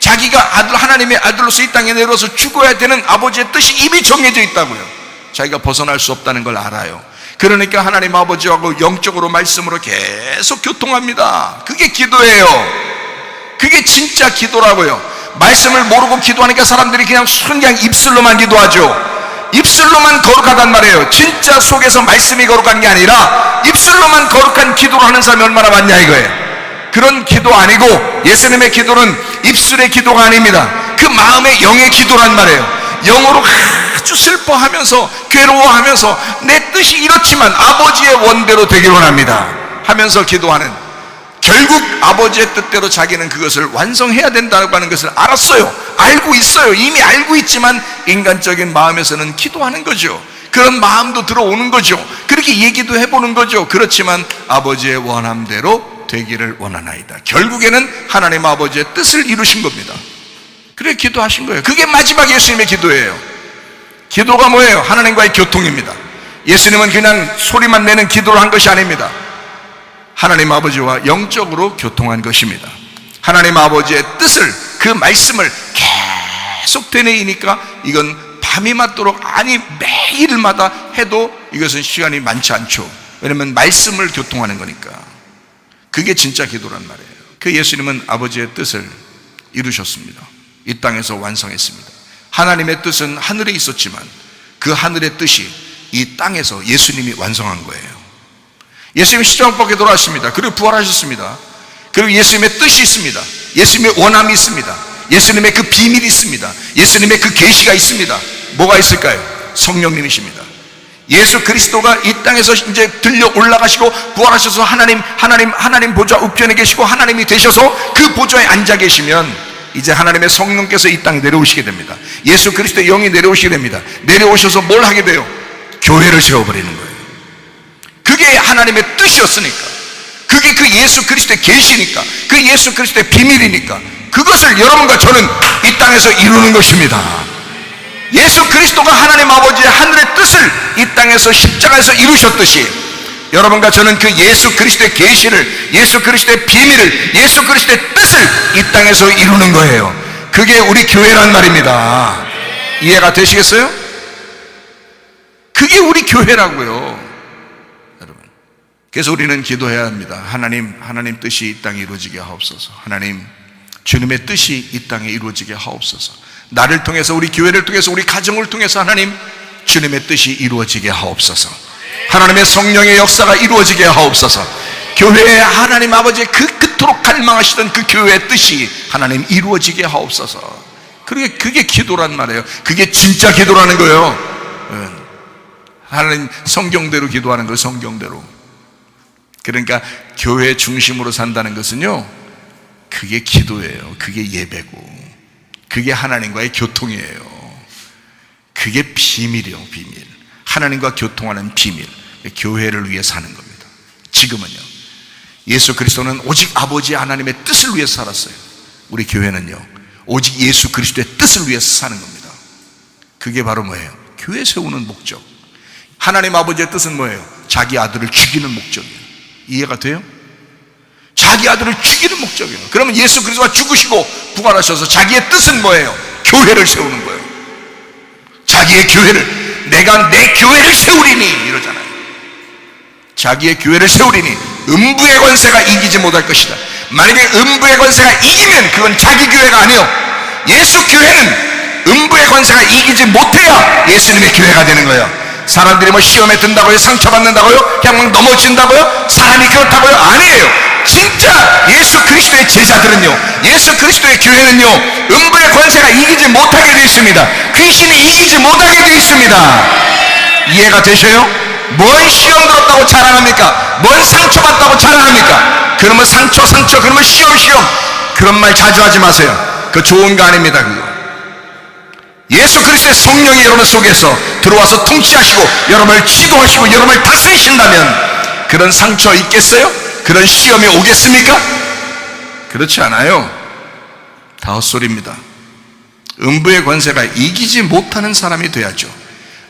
자기가 하나님의 아들로서 이 땅에 내려와서 죽어야 되는 아버지의 뜻이 이미 정해져 있다고요. 자기가 벗어날 수 없다는 걸 알아요. 그러니까 하나님 아버지하고 영적으로 말씀으로 계속 교통합니다. 그게 기도예요. 그게 진짜 기도라고요. 말씀을 모르고 기도하니까 사람들이 그냥 입술로만 기도하죠. 입술로만 거룩하단 말이에요. 진짜 속에서 말씀이 거룩한 게 아니라 입술로만 거룩한 기도를 하는 사람이 얼마나 많냐 이거예요. 그런 기도 아니고 예수님의 기도는 입술의 기도가 아닙니다. 그 마음의 영의 기도란 말이에요. 영으로 아주 슬퍼하면서 괴로워하면서 내 뜻이 이렇지만 아버지의 원대로 되길 원합니다 하면서 기도하는, 결국 아버지의 뜻대로 자기는 그것을 완성해야 된다고 하는 것을 알았어요. 알고 있어요. 이미 알고 있지만 인간적인 마음에서는 기도하는 거죠. 그런 마음도 들어오는 거죠. 그렇게 얘기도 해보는 거죠. 그렇지만 아버지의 원함대로 되기를 원하나이다. 결국에는 하나님 아버지의 뜻을 이루신 겁니다. 그래 기도하신 거예요. 그게 마지막 예수님의 기도예요. 기도가 뭐예요? 하나님과의 교통입니다. 예수님은 그냥 소리만 내는 기도를 한 것이 아닙니다. 하나님 아버지와 영적으로 교통한 것입니다. 하나님 아버지의 뜻을, 그 말씀을 계속 되뇌이니까 이건 밤이 맞도록, 아니 매일마다 해도 이것은 시간이 많지 않죠. 왜냐하면 말씀을 교통하는 거니까. 그게 진짜 기도란 말이에요. 그 예수님은 아버지의 뜻을 이루셨습니다. 이 땅에서 완성했습니다. 하나님의 뜻은 하늘에 있었지만 그 하늘의 뜻이 이 땅에서 예수님이 완성한 거예요. 예수님이 십자가 못 박혀 돌아가셨습니다. 그리고 부활하셨습니다. 그리고 예수님의 뜻이 있습니다. 예수님의 원함이 있습니다. 예수님의 그 비밀이 있습니다. 예수님의 그 계시가 있습니다. 뭐가 있을까요? 성령님이십니다. 예수 그리스도가 이 땅에서 이제 들려 올라가시고 부활하셔서 하나님 보좌 우편에 계시고 하나님이 되셔서 그 보좌에 앉아 계시면 이제 하나님의 성령께서 이 땅에 내려오시게 됩니다. 예수 그리스도의 영이 내려오시게 됩니다. 내려오셔서 뭘 하게 돼요? 교회를 세워버리는 거예요. 그게 하나님의 뜻이었으니까, 그게 그 예수 그리스도의 계시니까, 그 예수 그리스도의 비밀이니까 그것을 여러분과 저는 이 땅에서 이루는 것입니다. 예수 그리스도가 하나님 아버지의 하늘의 뜻을 이 땅에서 십자가에서 이루셨듯이 여러분과 저는 그 예수 그리스도의 계시를, 예수 그리스도의 비밀을, 예수 그리스도의 뜻을 이 땅에서 이루는 거예요. 그게 우리 교회란 말입니다. 이해가 되시겠어요? 그게 우리 교회라고요, 여러분. 그래서 우리는 기도해야 합니다. 하나님 뜻이 이 땅에 이루어지게 하옵소서. 하나님, 주님의 뜻이 이 땅에 이루어지게 하옵소서. 나를 통해서, 우리 교회를 통해서, 우리 가정을 통해서 하나님, 주님의 뜻이 이루어지게 하옵소서. 하나님의 성령의 역사가 이루어지게 하옵소서. 교회에 하나님 아버지의 그토록 갈망하시던 그 교회의 뜻이 하나님 이루어지게 하옵소서. 그게 기도란 말이에요. 그게 진짜 기도라는 거예요. 하나님 성경대로 기도하는 거예요. 성경대로. 그러니까 교회 중심으로 산다는 것은요, 그게 기도예요. 그게 예배고, 그게 하나님과의 교통이에요. 그게 비밀이요, 비밀. 하나님과 교통하는 비밀. 교회를 위해 사는 겁니다. 지금은요, 예수 그리스도는 오직 아버지 하나님의 뜻을 위해서 살았어요. 우리 교회는요, 오직 예수 그리스도의 뜻을 위해서 사는 겁니다. 그게 바로 뭐예요? 교회 세우는 목적. 하나님 아버지의 뜻은 뭐예요? 자기 아들을 죽이는 목적이에요. 이해가 돼요? 자기 아들을 죽이는 목적이에요. 그러면 예수 그리스도가 죽으시고 부활하셔서 자기의 뜻은 뭐예요? 교회를 세우는 거예요. 자기의 교회를, 내가 내 교회를 세우리니 이러잖아요. 자기의 교회를 세우리니 음부의 권세가 이기지 못할 것이다. 만약에 음부의 권세가 이기면 그건 자기 교회가 아니에요. 예수 교회는 음부의 권세가 이기지 못해야 예수님의 교회가 되는 거예요. 사람들이 뭐 시험에 든다고요? 상처받는다고요? 그냥 넘어진다고요? 사람이 그렇다고요? 아니에요. 진짜 예수 그리스도의 제자들은요, 예수 그리스도의 교회는요, 음부의 권세가 이기지 못하게 되어 있습니다. 귀신이 이기지 못하게 되어 있습니다. 이해가 되셔요? 뭔 시험 들었다고 자랑합니까? 뭔 상처받다고 자랑합니까? 그러면 상처, 그러면 시험, 그런 말 자주 하지 마세요. 그거 좋은 거 아닙니다. 그거. 예수 그리스도의 성령이 여러분 속에서 들어와서 통치하시고 여러분을 지도하시고 여러분을 다스리신다면 그런 상처 있겠어요? 그런 시험이 오겠습니까? 그렇지 않아요. 다 헛소리입니다. 음부의 권세가 이기지 못하는 사람이 돼야죠.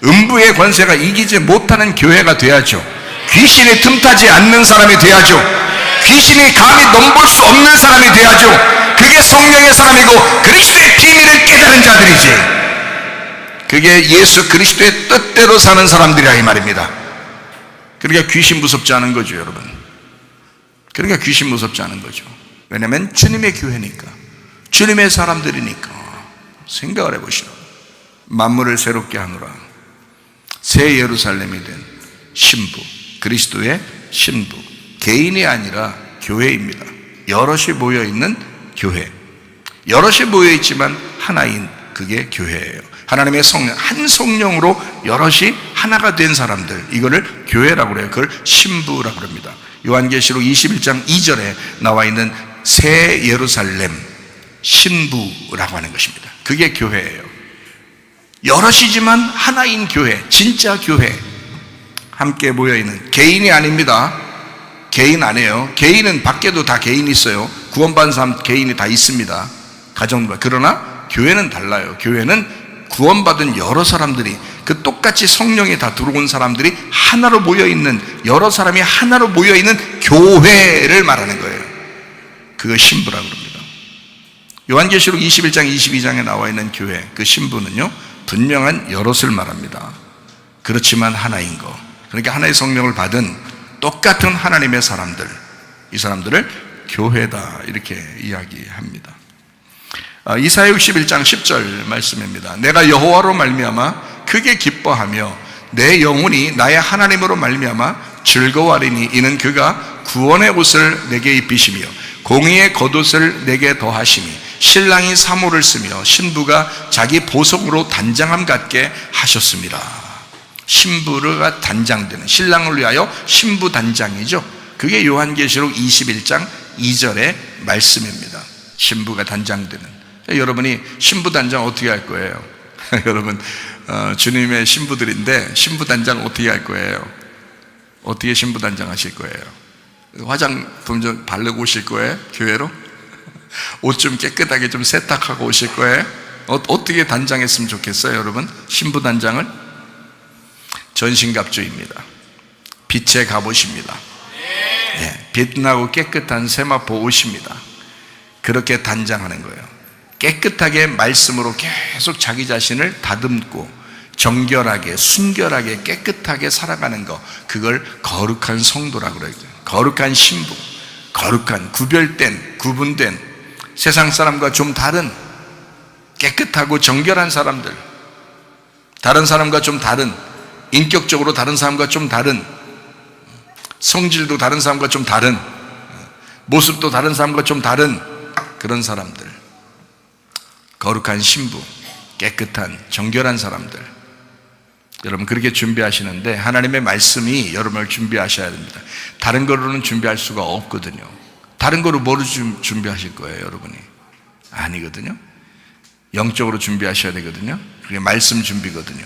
음부의 권세가 이기지 못하는 교회가 돼야죠. 귀신이 틈타지 않는 사람이 돼야죠. 귀신이 감히 넘볼 수 없는 사람이 돼야죠. 그게 성령의 사람이고 그리스도의 비밀을 깨달은 자들이지. 그게 예수 그리스도의 뜻대로 사는 사람들이라 이 말입니다. 그러니까 귀신 무섭지 않은 거죠, 여러분. 그러니까 귀신 무섭지 않은 거죠. 왜냐하면 주님의 교회니까, 주님의 사람들이니까. 생각을 해보시오. 만물을 새롭게 하노라. 새 예루살렘이 된 신부, 그리스도의 신부, 개인이 아니라 교회입니다. 여럿이 모여있는 교회. 여럿이 모여있지만 하나인 그게 교회예요. 하나님의 성령, 한 성령으로 여럿이 하나가 된 사람들, 이거를 교회라고 그래요. 그걸 신부라고 합니다. 요한계시록 21장 2절에 나와 있는 새 예루살렘 신부라고 하는 것입니다. 그게 교회예요. 여럿이지만 하나인 교회, 진짜 교회. 함께 모여있는, 개인이 아닙니다. 개인 아니에요. 개인은 밖에도 다 개인이 있어요. 구원받은 사람 개인이 다 있습니다. 가정과. 그러나 교회는 달라요. 교회는 구원받은 여러 사람들이, 그 똑같이 성령이 다 들어온 사람들이 하나로 모여있는, 여러 사람이 하나로 모여있는 교회를 말하는 거예요. 그거 신부라고 합니다. 요한계시록 21장 22장에 나와 있는 교회, 그 신부는요, 분명한 여럿을 말합니다. 그렇지만 하나인 거. 그러니까 하나의 성령을 받은 똑같은 하나님의 사람들, 이 사람들을 교회다 이렇게 이야기합니다. 이사야 61장 10절 말씀입니다. 내가 여호와로 말미암아 크게 기뻐하며 내 영혼이 나의 하나님으로 말미암아 즐거워하리니 이는 그가 구원의 옷을 내게 입히시며 공의의 겉옷을 내게 더하시니 신랑이 사모를 쓰며 신부가 자기 보석으로 단장함 같게 하셨습니다. 신부가 단장되는, 신랑을 위하여 신부 단장이죠. 그게 요한계시록 21장 2절의 말씀입니다. 신부가 단장되는. 여러분이 신부 단장 어떻게 할 거예요? 여러분 주님의 신부들인데 신부 단장 어떻게 할 거예요? 어떻게 신부 단장 하실 거예요? 화장품 좀 바르고 오실 거예요? 교회로? 옷 좀 깨끗하게 좀 세탁하고 오실 거예요? 어떻게 단장했으면 좋겠어요, 여러분? 신부 단장을? 전신갑주입니다. 빛의 갑옷입니다. 네, 빛나고 깨끗한 세마포 옷입니다. 그렇게 단장하는 거예요. 깨끗하게 말씀으로 계속 자기 자신을 다듬고 정결하게, 순결하게, 깨끗하게 살아가는 거, 그걸 거룩한 성도라고 그러죠. 거룩한 신부, 거룩한, 구별된, 구분된, 세상 사람과 좀 다른, 깨끗하고 정결한 사람들, 다른 사람과 좀 다른, 인격적으로 다른 사람과 좀 다른, 성질도 다른 사람과 좀 다른, 모습도 다른 사람과 좀 다른 그런 사람들, 거룩한 신부, 깨끗한 정결한 사람들, 여러분 그렇게 준비하시는데 하나님의 말씀이 여러분을 준비하셔야 됩니다. 다른 거로는 준비할 수가 없거든요. 다른 거로 뭐로 준비하실 거예요, 여러분이? 아니거든요. 영적으로 준비하셔야 되거든요. 그게 말씀 준비거든요.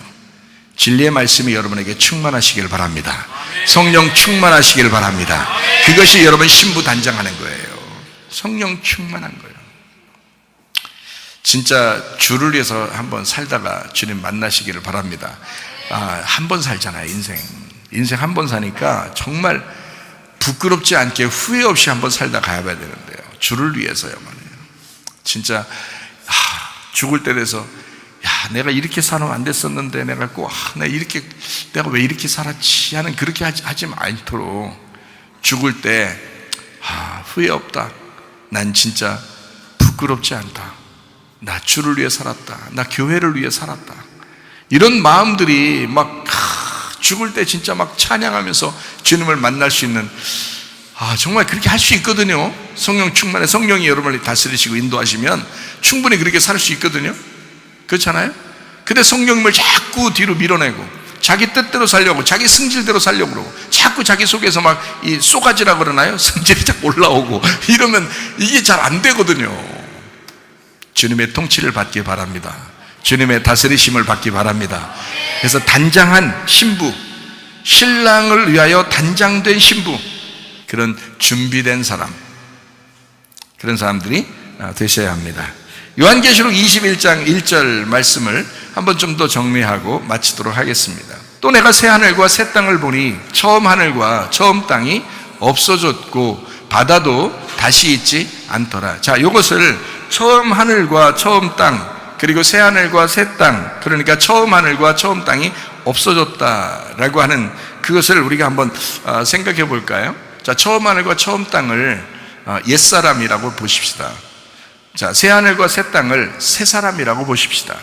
진리의 말씀이 여러분에게 충만하시길 바랍니다. 성령 충만하시길 바랍니다. 그것이 여러분 신부 단장하는 거예요. 성령 충만한 거예요. 진짜 주를 위해서 한번 살다가 주님 만나시기를 바랍니다. 한 번 살잖아요, 인생 한 번 사니까 정말 부끄럽지 않게 후회 없이 한번 살다 가야 되는데요, 주를 위해서야만요. 진짜 죽을 때 돼서 내가 이렇게 살면 안 됐었는데 내가 내가 왜 이렇게 살았지 하는, 그렇게 하지 않도록 죽을 때 후회 없다, 난 진짜 부끄럽지 않다, 나 주를 위해 살았다, 나 교회를 위해 살았다, 이런 마음들이 막 죽을 때 진짜 막 찬양하면서 주님을 만날 수 있는, 정말 그렇게 할 수 있거든요. 성령 충만해, 성령이 여러분을 다스리시고 인도하시면 충분히 그렇게 살 수 있거든요. 그렇잖아요? 근데 성령님을 자꾸 뒤로 밀어내고 자기 뜻대로 살려고, 자기 승질대로 살려고 그러고, 자꾸 자기 속에서 막 이 쏘가지라고 그러나요? 승질이 자꾸 올라오고 이러면 이게 잘 안 되거든요. 주님의 통치를 받기 바랍니다. 주님의 다스리심을 받기 바랍니다. 그래서 단장한 신부, 신랑을 위하여 단장된 신부, 그런 준비된 사람, 그런 사람들이 되셔야 합니다. 요한계시록 21장 1절 말씀을 한번 좀 더 정리하고 마치도록 하겠습니다. 또 내가 새 하늘과 새 땅을 보니 처음 하늘과 처음 땅이 없어졌고 바다도 다시 있지 않더라. 자, 이것을 처음 하늘과 처음 땅, 그리고 새 하늘과 새 땅, 그러니까 처음 하늘과 처음 땅이 없어졌다라고 하는 그것을 우리가 한번 생각해 볼까요? 자, 처음 하늘과 처음 땅을 옛사람이라고 보십시다. 자, 새 하늘과 새 땅을 새 사람이라고 보십시다.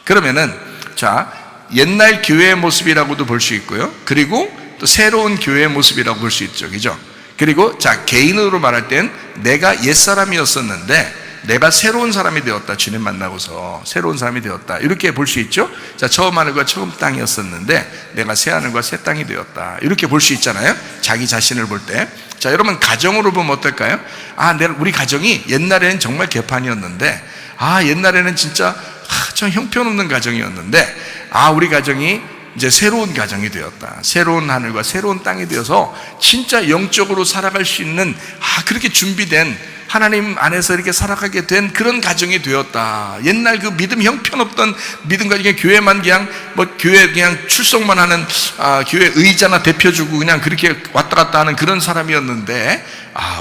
그러면은 자, 옛날 교회의 모습이라고도 볼 수 있고요, 그리고 또 새로운 교회의 모습이라고 볼 수 있죠, 그죠? 그리고 자, 개인으로 말할 땐 내가 옛사람이었었는데 내가 새로운 사람이 되었다, 주님 만나고서 새로운 사람이 되었다, 이렇게 볼 수 있죠. 자, 처음 하늘과 처음 땅이었었는데 내가 새 하늘과 새 땅이 되었다, 이렇게 볼 수 있잖아요, 자기 자신을 볼 때. 자, 여러분 가정으로 보면 어떨까요? 우리 가정이 옛날에는 정말 개판이었는데, 옛날에는 진짜 참 형편없는 가정이었는데, 우리 가정이 이제 새로운 가정이 되었다, 새로운 하늘과 새로운 땅이 되어서 진짜 영적으로 살아갈 수 있는 그렇게 준비된, 하나님 안에서 이렇게 살아가게 된 그런 가정이 되었다. 옛날 그 믿음 형편없던 믿음 가정에 교회만 그냥 교회 그냥 출석만 하는 교회 의자나 대표 주고 그냥 그렇게 왔다 갔다 하는 그런 사람이었는데,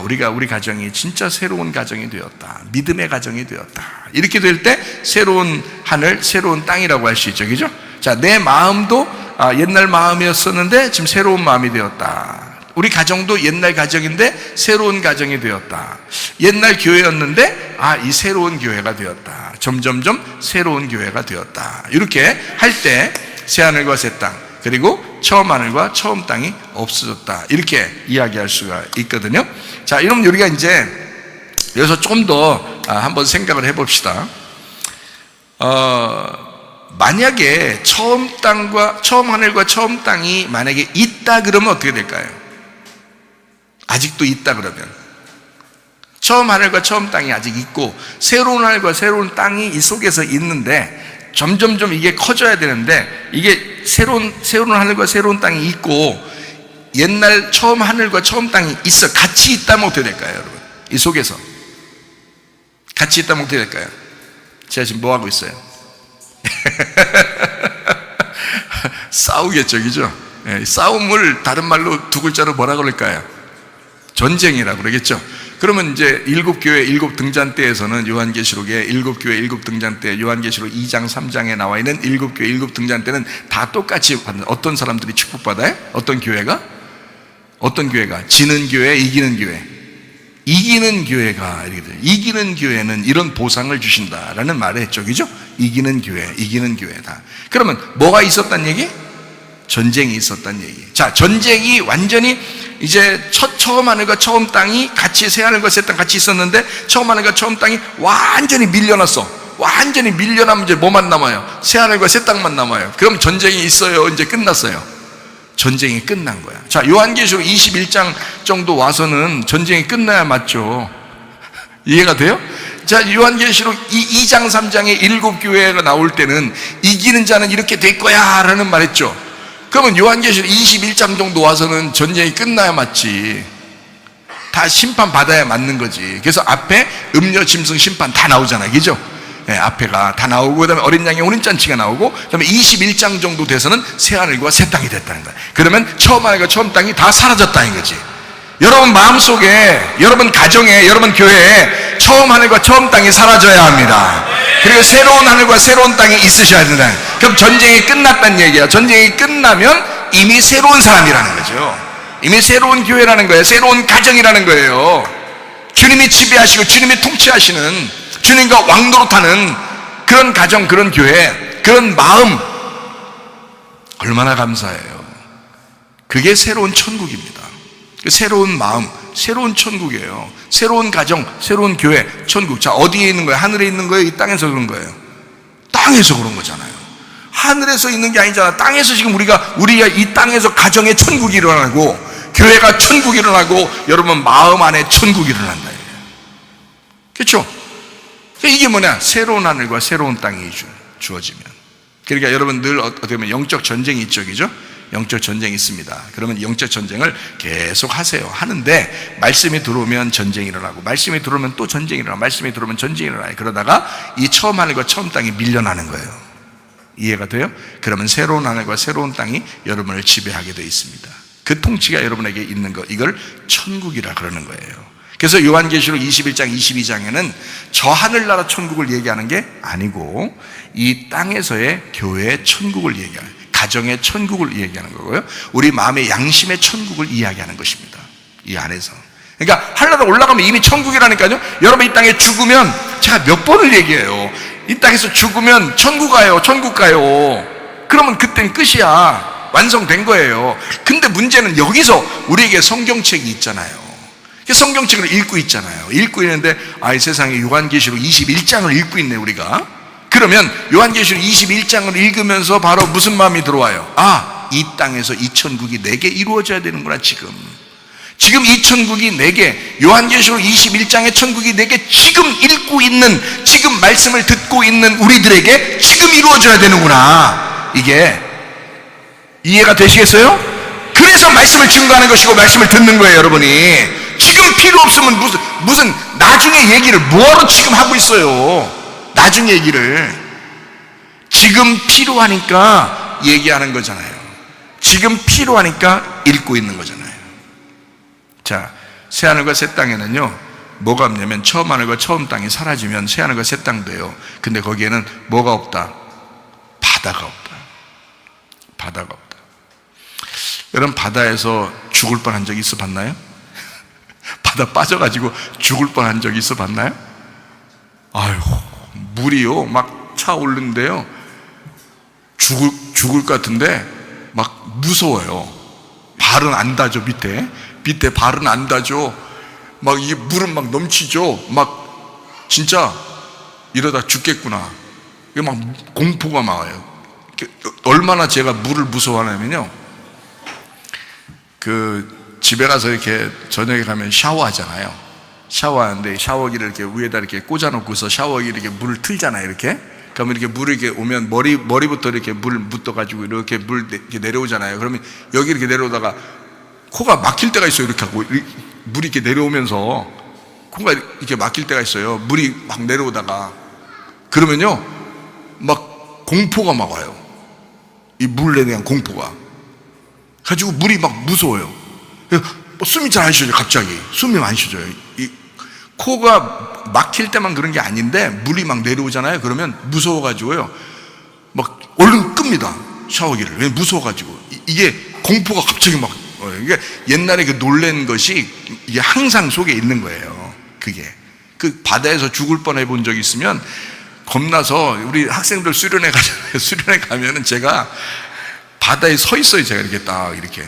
우리 가정이 진짜 새로운 가정이 되었다, 믿음의 가정이 되었다. 이렇게 될 때 새로운 하늘, 새로운 땅이라고 할 수 있죠, 그죠? 자, 내 마음도 옛날 마음이었었는데 지금 새로운 마음이 되었다. 우리 가정도 옛날 가정인데 새로운 가정이 되었다. 옛날 교회였는데 이 새로운 교회가 되었다. 점점점 새로운 교회가 되었다. 이렇게 할 때 새하늘과 새 땅, 그리고 처음 하늘과 처음 땅이 없어졌다, 이렇게 이야기할 수가 있거든요. 자, 이러면 우리가 이제 여기서 좀 더 한번 생각을 해봅시다. 만약에 처음 하늘과 처음 땅이 만약에 있다 그러면 어떻게 될까요? 아직도 있다 그러면, 처음 하늘과 처음 땅이 아직 있고 새로운 하늘과 새로운 땅이 이 속에서 있는데 점점점 이게 커져야 되는데, 이게 새로운 하늘과 새로운 땅이 있고 옛날 처음 하늘과 처음 땅이 있어 같이 있다면 어떻게 될까요, 여러분? 이 속에서 같이 있다면 어떻게 될까요? 제가 지금 뭐 하고 있어요? 싸우겠죠, 그죠? 싸움을 다른 말로 두 글자로 뭐라 그럴까요? 전쟁이라고 그러겠죠. 그러면 이제 일곱 교회 일곱 등잔대에서는 요한계시록의 일곱 교회 일곱 등잔대, 요한계시록 2장 3장에 나와 있는 일곱 교회 일곱 등잔대는 다 똑같이 받는, 어떤 사람들이 축복받아요? 어떤 교회가? 지는 교회, 이기는 교회. 이기는 교회가 이렇게 돼요. 이기는 교회는 이런 보상을 주신다라는 말을 했죠, 그죠? 이기는 교회다. 그러면 뭐가 있었단 얘기? 전쟁이 있었단 얘기. 자, 전쟁이 완전히 이제 처음 하늘과 처음 땅이 같이, 새 하늘과 새 땅 같이 있었는데 처음 하늘과 처음 땅이 완전히 밀려났어. 완전히 밀려나면 이제 뭐만 남아요? 새 하늘과 새 땅만 남아요. 그럼 전쟁이 있어요? 이제 끝났어요? 전쟁이 끝난 거야. 자, 요한계시록 21장 정도 와서는 전쟁이 끝나야 맞죠. 이해가 돼요? 자, 요한계시록 2장 3장에 일곱 교회가 나올 때는 이기는 자는 이렇게 될 거야 라는 말 했죠. 그러면 요한계시록 21장 정도 와서는 전쟁이 끝나야 맞지. 다 심판 받아야 맞는 거지. 그래서 앞에 음료 짐승 심판 다 나오잖아요, 그죠? 앞에가 다 나오고, 그 다음에 어린 양의 혼인잔치가 나오고, 그 다음에 21장 정도 돼서는 새하늘과 새 땅이 됐다는 거야. 그러면 처음 하늘과 처음 땅이 다 사라졌다는 거지. 여러분 마음속에, 여러분 가정에, 여러분 교회에 처음 하늘과 처음 땅이 사라져야 합니다. 그리고 새로운 하늘과 새로운 땅이 있으셔야 된다. 그럼 전쟁이 끝났다는 얘기야. 전쟁이 끝나면 이미 새로운 사람이라는 거죠. 이미 새로운 교회라는 거예요. 새로운 가정이라는 거예요. 주님이 지배하시고 주님이 통치하시는, 주님과 왕노릇하는 그런 가정, 그런 교회, 그런 마음, 얼마나 감사해요. 그게 새로운 천국입니다. 새로운 마음, 새로운 천국이에요. 새로운 가정, 새로운 교회, 천국. 자, 어디에 있는 거예요? 하늘에 있는 거예요? 이 땅에서 그런 거예요? 땅에서 그런 거잖아요. 하늘에서 있는 게 아니잖아. 땅에서 지금 우리가 이 땅에서 가정의 천국이 일어나고, 교회가 천국이 일어나고, 여러분 마음 안에 천국이 일어난다. 그렇죠? 이게 뭐냐? 새로운 하늘과 새로운 땅이 주어지면. 그러니까 여러분 늘 어떻게 보면 영적 전쟁이 있죠, 그죠? 영적 전쟁이 있습니다. 그러면 영적 전쟁을 계속 하세요. 하는데 말씀이 들어오면 전쟁이 일어나고, 말씀이 들어오면 또 전쟁이 일어나고, 말씀이 들어오면 전쟁이 일어나요. 그러다가 이 처음 하늘과 처음 땅이 밀려나는 거예요. 이해가 돼요? 그러면 새로운 하늘과 새로운 땅이 여러분을 지배하게 되어 있습니다. 그 통치가 여러분에게 있는 것, 이걸 천국이라 그러는 거예요. 그래서 요한계시록 21장 22장에는 저 하늘나라 천국을 얘기하는 게 아니고 이 땅에서의 교회의 천국을 얘기하는, 가정의 천국을 얘기하는 거고요. 우리 마음의 양심의 천국을 이야기하는 것입니다. 이 안에서. 그러니까 하늘나라 올라가면 이미 천국이라니까요. 여러분 이 땅에 죽으면, 제가 몇 번을 얘기해요. 이 땅에서 죽으면 천국 가요. 그러면 그땐 끝이야. 완성된 거예요. 근데 문제는 여기서 우리에게 성경책이 있잖아요. 성경책을 읽고 있잖아요. 읽고 있는데, 이 세상에 요한계시록 21장을 읽고 있네, 우리가. 그러면 요한계시록 21장을 읽으면서 바로 무슨 마음이 들어와요? 이 땅에서 이 천국이 내게 이루어져야 되는구나, 지금 이 천국이 내게, 요한계시록 21장의 천국이 내게 지금 읽고 있는, 지금 말씀을 듣고 있는 우리들에게 지금 이루어져야 되는구나. 이게 이해가 되시겠어요? 그래서 말씀을 증거하는 것이고 말씀을 듣는 거예요, 여러분이. 지금 필요 없으면 무슨 나중에 얘기를 뭐하러 지금 하고 있어요? 나중 얘기를. 지금 필요하니까 얘기하는 거잖아요. 지금 필요하니까 읽고 있는 거잖아요. 자, 새하늘과 새 땅에는요, 뭐가 없냐면 처음 하늘과 처음 땅이 사라지면 새하늘과 새 땅 돼요. 근데 거기에는 뭐가 없다? 바다가 없다. 바다가 없다. 여러분 바다에서 죽을 뻔한 적 있어 봤나요? 바다 빠져가지고 죽을 뻔한 적 있어 봤나요? 아유, 물이요 막 차오르는데요, 죽을 것 같은데 막 무서워요. 발은 안 닿죠. 밑에 발은 안 닿죠. 막 이게 물은 막 넘치죠. 막 진짜 이러다 죽겠구나. 이게 막 공포가 막 와요. 얼마나 제가 물을 무서워하냐면요, 그 집에 가서 이렇게 저녁에 가면 샤워하잖아요. 샤워하는데 샤워기를 이렇게 위에다 이렇게 꽂아놓고서 샤워기 이렇게 물을 틀잖아요. 이렇게 그러면 이렇게 물이 이렇게 오면 머리부터 이렇게 물 묻어가지고 이렇게 물 이렇게 내려오잖아요. 그러면 여기 이렇게 내려오다가 코가 막힐 때가 있어요. 이렇게 하고 물이 이렇게 내려오면서 코가 이렇게 막힐 때가 있어요. 물이 막 내려오다가 그러면요 막 공포가 막 와요. 이 물에 대한 공포가 가지고 물이 막 무서워요. 숨이 잘 안 쉬어져요. 갑자기 숨이 많이 쉬어져요. 이 코가 막힐 때만 그런 게 아닌데 물이 막 내려오잖아요. 그러면 무서워가지고요 막 얼른 끕니다. 샤워기를. 왜? 무서워가지고. 이게 공포가 갑자기 막 이게 옛날에 그 놀란 것이 이게 항상 속에 있는 거예요. 그게 그 바다에서 죽을 뻔해 본 적 있으면 겁나서 우리 학생들 수련회 가잖아요. 수련회 가면은 제가 바다에 서 있어요. 제가 이렇게 딱 이렇게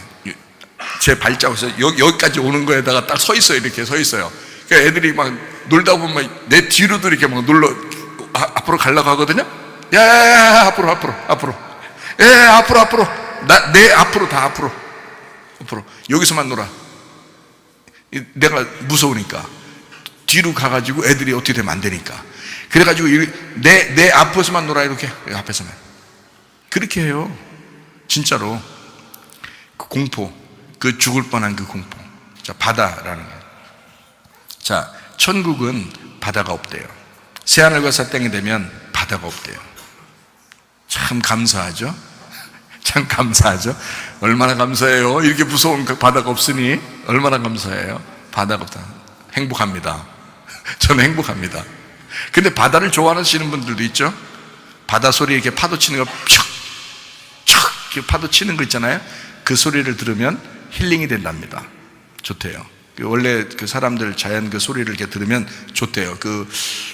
제 발자국에서 여기까지 오는 거에다가 딱 서 있어요. 이렇게 서 있어요. 그러니까 애들이 막 놀다 보면 내 뒤로도 이렇게 막 앞으로 가려고 하거든요. 야, 앞으로. 야, 앞으로. 내 앞으로 다 앞으로. 여기서만 놀아. 내가 무서우니까. 뒤로 가가지고 애들이 어떻게 되면 안 되니까. 그래가지고 내 앞에서만 놀아. 이렇게 앞에서만. 그렇게 해요. 진짜로. 그 공포. 그 죽을 뻔한 그 공포. 자, 바다라는 거예요. 자, 천국은 바다가 없대요. 새하늘과 새 땅이 되면 바다가 없대요. 참 감사하죠? 참 감사하죠? 얼마나 감사해요. 이렇게 무서운 바다가 없으니 얼마나 감사해요. 바다가 없다. 행복합니다. 저는 행복합니다. 근데 바다를 좋아하시는 분들도 있죠. 바다 소리 이렇게 파도 치는 거 촥 이렇게 파도 치는 거 있잖아요. 그 소리를 들으면 힐링이 된답니다. 좋대요. 원래 그 사람들 자연 그 소리를 이렇게 들으면 좋대요. 그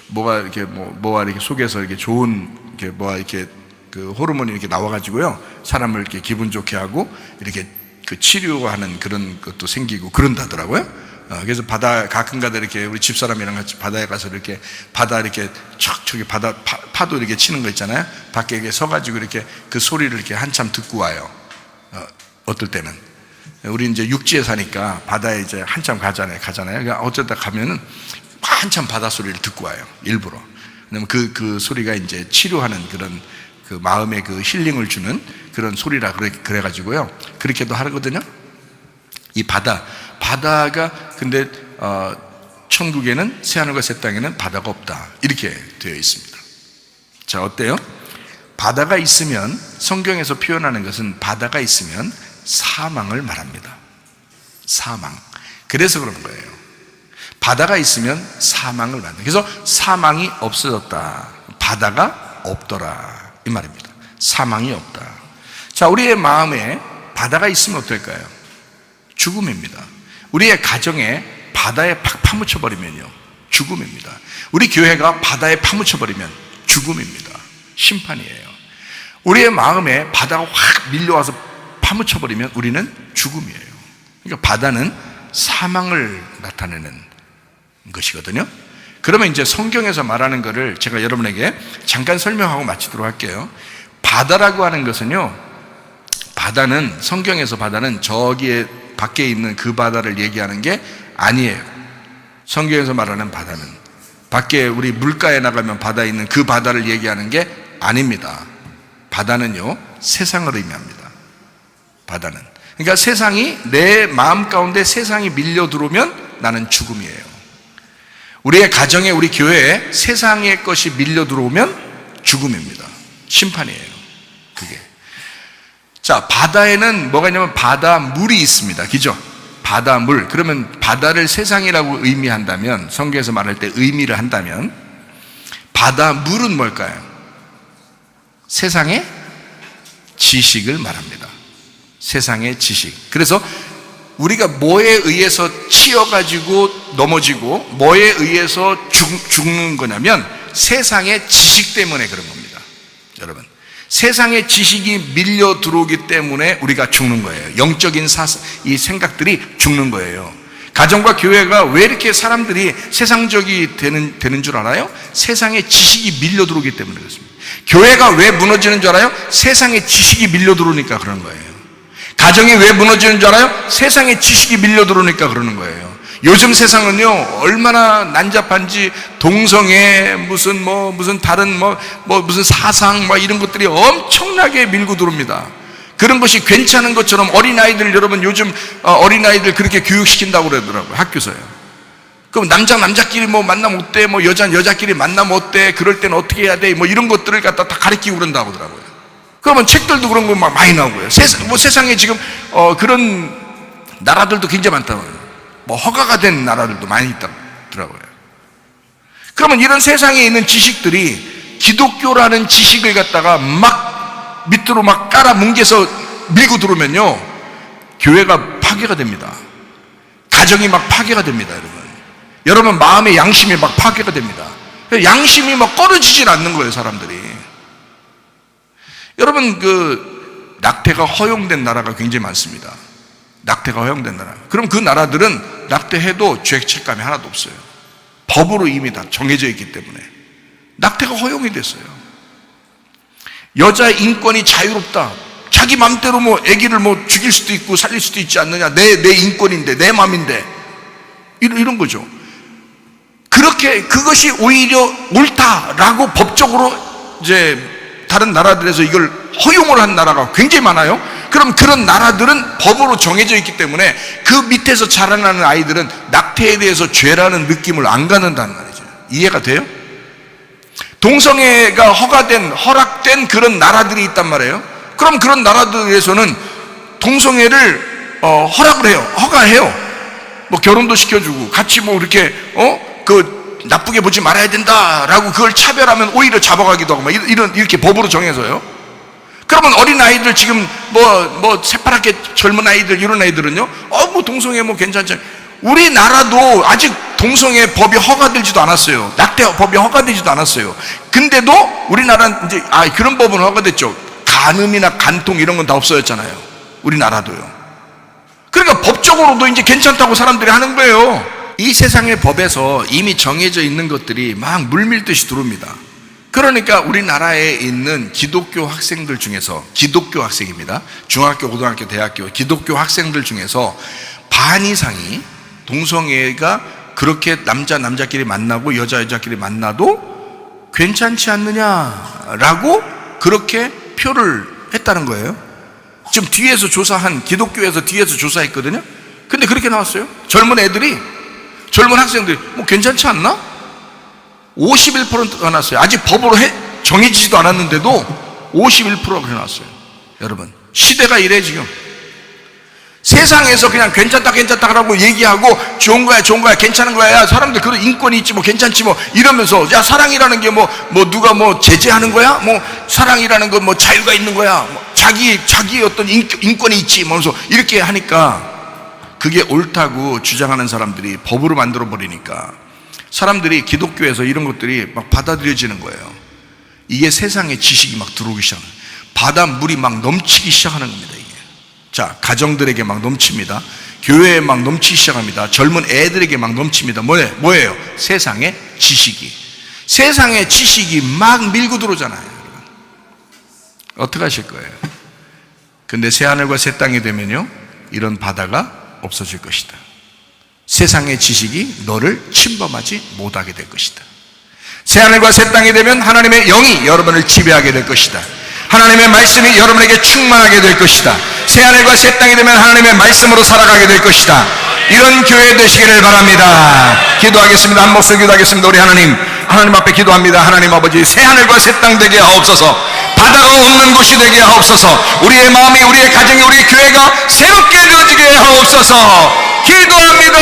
뭐가 이렇게 속에서 이렇게 좋은 이렇게 그 호르몬이 이렇게 나와가지고요 사람을 이렇게 기분 좋게 하고 이렇게 그 치료하는 그런 것도 생기고 그런다더라고요. 그래서 바다 가끔가다 이렇게 우리 집사람이랑 같이 바다에 가서 이렇게 바다 이렇게 저기 바다 파도 이렇게 치는 거 있잖아요. 밖에 이렇게 서가지고 이렇게 그 소리를 이렇게 한참 듣고 와요. 어떨 때는 우리 이제 육지에 사니까 바다에 이제 한참 가잖아요. 그러니까 어쩌다 가면은 한참 바다 소리를 듣고 와요. 일부러. 왜냐면 그 소리가 이제 치료하는 그런 그 마음의 그 힐링을 주는 그런 소리라 그래가지고요. 그렇게도 하거든요. 이 바다가 근데 천국에는 새하늘과 새 땅에는 바다가 없다. 이렇게 되어 있습니다. 자, 어때요? 바다가 있으면 성경에서 표현하는 것은 바다가 있으면 사망을 말합니다. 사망. 그래서 그런 거예요. 바다가 있으면 사망을 말합니다. 그래서 사망이 없어졌다. 바다가 없더라. 이 말입니다. 사망이 없다. 자, 우리의 마음에 바다가 있으면 어떨까요? 죽음입니다. 우리의 가정에 바다에 팍 파묻혀버리면요 죽음입니다. 우리 교회가 바다에 파묻혀버리면 죽음입니다. 심판이에요. 우리의 마음에 바다가 확 밀려와서 파묻혀버리면 우리는 죽음이에요. 그러니까 바다는 사망을 나타내는 것이거든요. 그러면 이제 성경에서 말하는 것을 제가 여러분에게 잠깐 설명하고 마치도록 할게요. 바다라고 하는 것은요, 바다는 성경에서 바다는 저기에 밖에 있는 그 바다를 얘기하는 게 아니에요. 성경에서 말하는 바다는 밖에 우리 물가에 나가면 바다에 있는 그 바다를 얘기하는 게 아닙니다. 바다는요 세상을 의미합니다. 바다는 그러니까 세상이 내 마음 가운데 세상이 밀려 들어오면 나는 죽음이에요. 우리의 가정에 우리 교회에 세상의 것이 밀려 들어오면 죽음입니다. 심판이에요. 그게. 자, 바다에는 뭐가 있냐면 바다물이 있습니다. 그죠? 바다물. 그러면 바다를 세상이라고 의미한다면, 성경에서 말할 때 의미를 한다면 바다물은 뭘까요? 세상의 지식을 말합니다. 세상의 지식. 그래서 우리가 뭐에 의해서 치여가지고 넘어지고 뭐에 의해서 죽는 거냐면 세상의 지식 때문에 그런 겁니다. 여러분, 세상의 지식이 밀려 들어오기 때문에 우리가 죽는 거예요. 영적인 이 생각들이 죽는 거예요. 가정과 교회가 왜 이렇게 사람들이 세상적이 되는 줄 알아요? 세상의 지식이 밀려 들어오기 때문에 그렇습니다. 교회가 왜 무너지는 줄 알아요? 세상의 지식이 밀려 들어오니까 그런 거예요. 가정이 왜 무너지는 줄 알아요? 세상의 지식이 밀려 들어오니까 그러는 거예요. 요즘 세상은요, 얼마나 난잡한지, 동성애, 무슨 다른 무슨 사상, 이런 것들이 엄청나게 밀고 들어옵니다. 그런 것이 괜찮은 것처럼 어린아이들, 여러분 요즘 어린아이들 그렇게 교육시킨다고 그러더라고요, 학교에서요. 그럼 남자끼리 만나면 어때? 여자끼리 만나면 어때? 그럴 때는 어떻게 해야 돼? 이런 것들을 갖다 다 가르치고 그런다고 하더라고요. 그러면 책들도 그런 거 많이 나오고요. 세상에 지금, 그런 나라들도 굉장히 많다고요. 허가가 된 나라들도 많이 있더라고요. 그러면 이런 세상에 있는 지식들이 기독교라는 지식을 갖다가 막 밑으로 막 깔아 뭉개서 밀고 들어오면요, 교회가 파괴가 됩니다. 가정이 막 파괴가 됩니다, 여러분 마음의 양심이 막 파괴가 됩니다. 양심이 막 꺼려지질 않는 거예요, 사람들이. 여러분, 낙태가 허용된 나라가 굉장히 많습니다. 낙태가 허용된 나라. 그럼 그 나라들은 낙태해도 죄책감이 하나도 없어요. 법으로 이미 다 정해져 있기 때문에 낙태가 허용이 됐어요. 여자의 인권이 자유롭다. 자기 맘대로 아기를 죽일 수도 있고 살릴 수도 있지 않느냐. 내 인권인데, 내 맘인데. 이런 거죠. 그것이 오히려 옳다라고 법적으로 이제 다른 나라들에서 이걸 허용을 한 나라가 굉장히 많아요. 그럼 그런 나라들은 법으로 정해져 있기 때문에 그 밑에서 자라나는 아이들은 낙태에 대해서 죄라는 느낌을 안 갖는다는 말이죠. 이해가 돼요? 동성애가 허락된 그런 나라들이 있단 말이에요. 그럼 그런 나라들에서는 동성애를 허락을 해요. 허가해요. 결혼도 시켜주고 같이 이렇게 나쁘게 보지 말아야 된다라고 그걸 차별하면 오히려 잡아가기도 하고 이렇게 법으로 정해서요. 그러면 어린아이들 지금 새파랗게 젊은 아이들, 이런 아이들은요, 동성애 괜찮지. 우리나라도 아직 동성애 법이 허가되지도 않았어요. 낙태 법이 허가되지도 않았어요. 근데도 우리나라는 이제 그런 법은 허가됐죠. 간음이나 간통 이런 건 다 없어졌잖아요, 우리나라도요. 그러니까 법적으로도 이제 괜찮다고 사람들이 하는 거예요. 이 세상의 법에서 이미 정해져 있는 것들이 막 물밀듯이 들어옵니다. 그러니까 우리나라에 있는 기독교 학생들 중에서, 기독교 학생입니다. 중학교, 고등학교, 대학교 기독교 학생들 중에서 반 이상이 동성애가 그렇게 남자끼리 만나고 여자끼리 만나도 괜찮지 않느냐라고 그렇게 표를 했다는 거예요. 지금 기독교에서 뒤에서 조사했거든요. 근데 그렇게 나왔어요. 젊은 학생들이 괜찮지 않나? 51%가 나왔어요. 아직 법으로 정해지지도 않았는데도 51%가 그래 나왔어요. 여러분, 시대가 이래 지금. 세상에서 그냥 괜찮다라고 얘기하고 좋은 거야, 괜찮은 거야. 야, 사람들 그런 인권이 있지, 괜찮지, 이러면서, 야, 사랑이라는 게 누가 제재하는 거야? 사랑이라는 건 자유가 있는 거야. 자기 어떤 인권이 있지, 그래서 이렇게 하니까 그게 옳다고 주장하는 사람들이 법으로 만들어 버리니까 사람들이 기독교에서 이런 것들이 막 받아들여지는 거예요. 이게 세상의 지식이 막 들어오기 시작하는, 바닷물이 막 넘치기 시작하는 겁니다, 이게. 자, 가정들에게 막 넘칩니다. 교회에 막 넘치기 시작합니다. 젊은 애들에게 막 넘칩니다. 뭐예요? 세상의 지식이 막 밀고 들어오잖아요, 여러분. 어떻게 하실 거예요? 근데 새하늘과 새 땅이 되면요, 이런 바다가 없어질 것이다. 세상의 지식이 너를 침범하지 못하게 될 것이다. 새하늘과 새 땅이 되면 하나님의 영이 여러분을 지배하게 될 것이다. 하나님의 말씀이 여러분에게 충만하게 될 것이다. 새하늘과 새 땅이 되면 하나님의 말씀으로 살아가게 될 것이다. 이런 교회 되시기를 바랍니다. 기도하겠습니다. 한 목소리 기도하겠습니다. 우리 하나님 앞에 기도합니다. 하나님 아버지, 새하늘과 새 땅 되게 하옵소서. 바다가 없는 곳이 되게 하옵소서. 우리의 마음이, 우리의 가정이, 우리의 교회가 새롭게 되어지게 하옵소서. 기도합니다.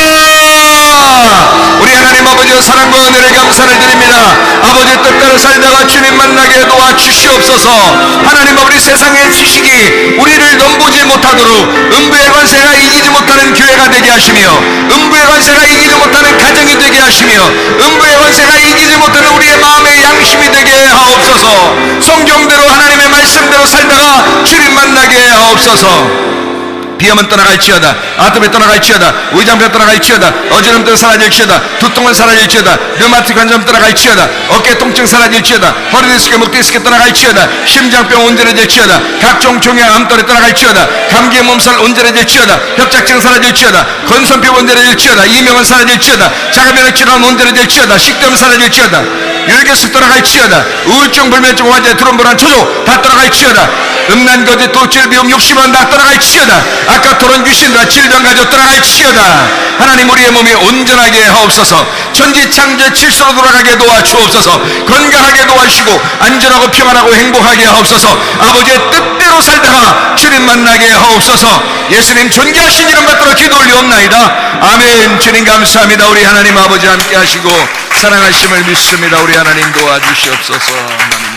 우리 하나님 아버지의 사랑과 은혜를 감사를 드립니다. 아버지의 뜻대로 살다가 주님 만나게 도와주시옵소서. 하나님 아버지, 세상의 지식이 우리를 넘보지 못하도록 음부의 관세가 이기지 못하는 교회가 되게 하시며, 음부의 관세가 이기지 못하는 가정이 되게 하시며, 음부의 관세가 이기지 못하는 우리의 마음의 양심이 되게 하옵소서. 성경대로 하나님의 말씀대로 살다가 주님 만나게 하옵소서. 비염은 떠나갈지어다. 아토피 떠나갈지어다. 위장병 떠나갈지어다. 어지럼증 사라질지어다. 두통은 사라질지어다. 류마틱 관점 떠나갈지어다. 어깨 통증 사라질지어다. 허리 디스크, 목 디스크 떠나갈지어다. 심장병 온전해질지어다. 각종 종양 암돌이 떠나갈지어다. 감기 몸살 온전해질지어다. 협착증 사라질지어다. 건선표 온전해질지어다. 이명은 사라질지어다. 자가면역 질환 온전해질지어다. 식도염 사라질지어다. 율계수 떠나갈지어다. 우울증, 불면증, 환자, 트롬보란 초조 다 떠나갈지어다. 음란, 거짓, 도출, 미움, 욕심은 다 떠나갈지어다. 아까 토론 귀신과 질병 가져 떠나갈지어다. 하나님 우리의 몸이 온전하게 하옵소서. 천지창조의 질서로 돌아가게 도와주옵소서. 건강하게 도와주시고 안전하고 평안하고 행복하게 하옵소서. 아버지의 뜻대로 살다가 주님 만나게 하옵소서. 예수님 존귀하신 이름 받들어 기도 올리옵나이다. 아멘. 주님 감사합니다. 우리 하나님 아버지 함께 하시고 사랑하심을 믿습니다. 우리 하나님 도와주시옵소서.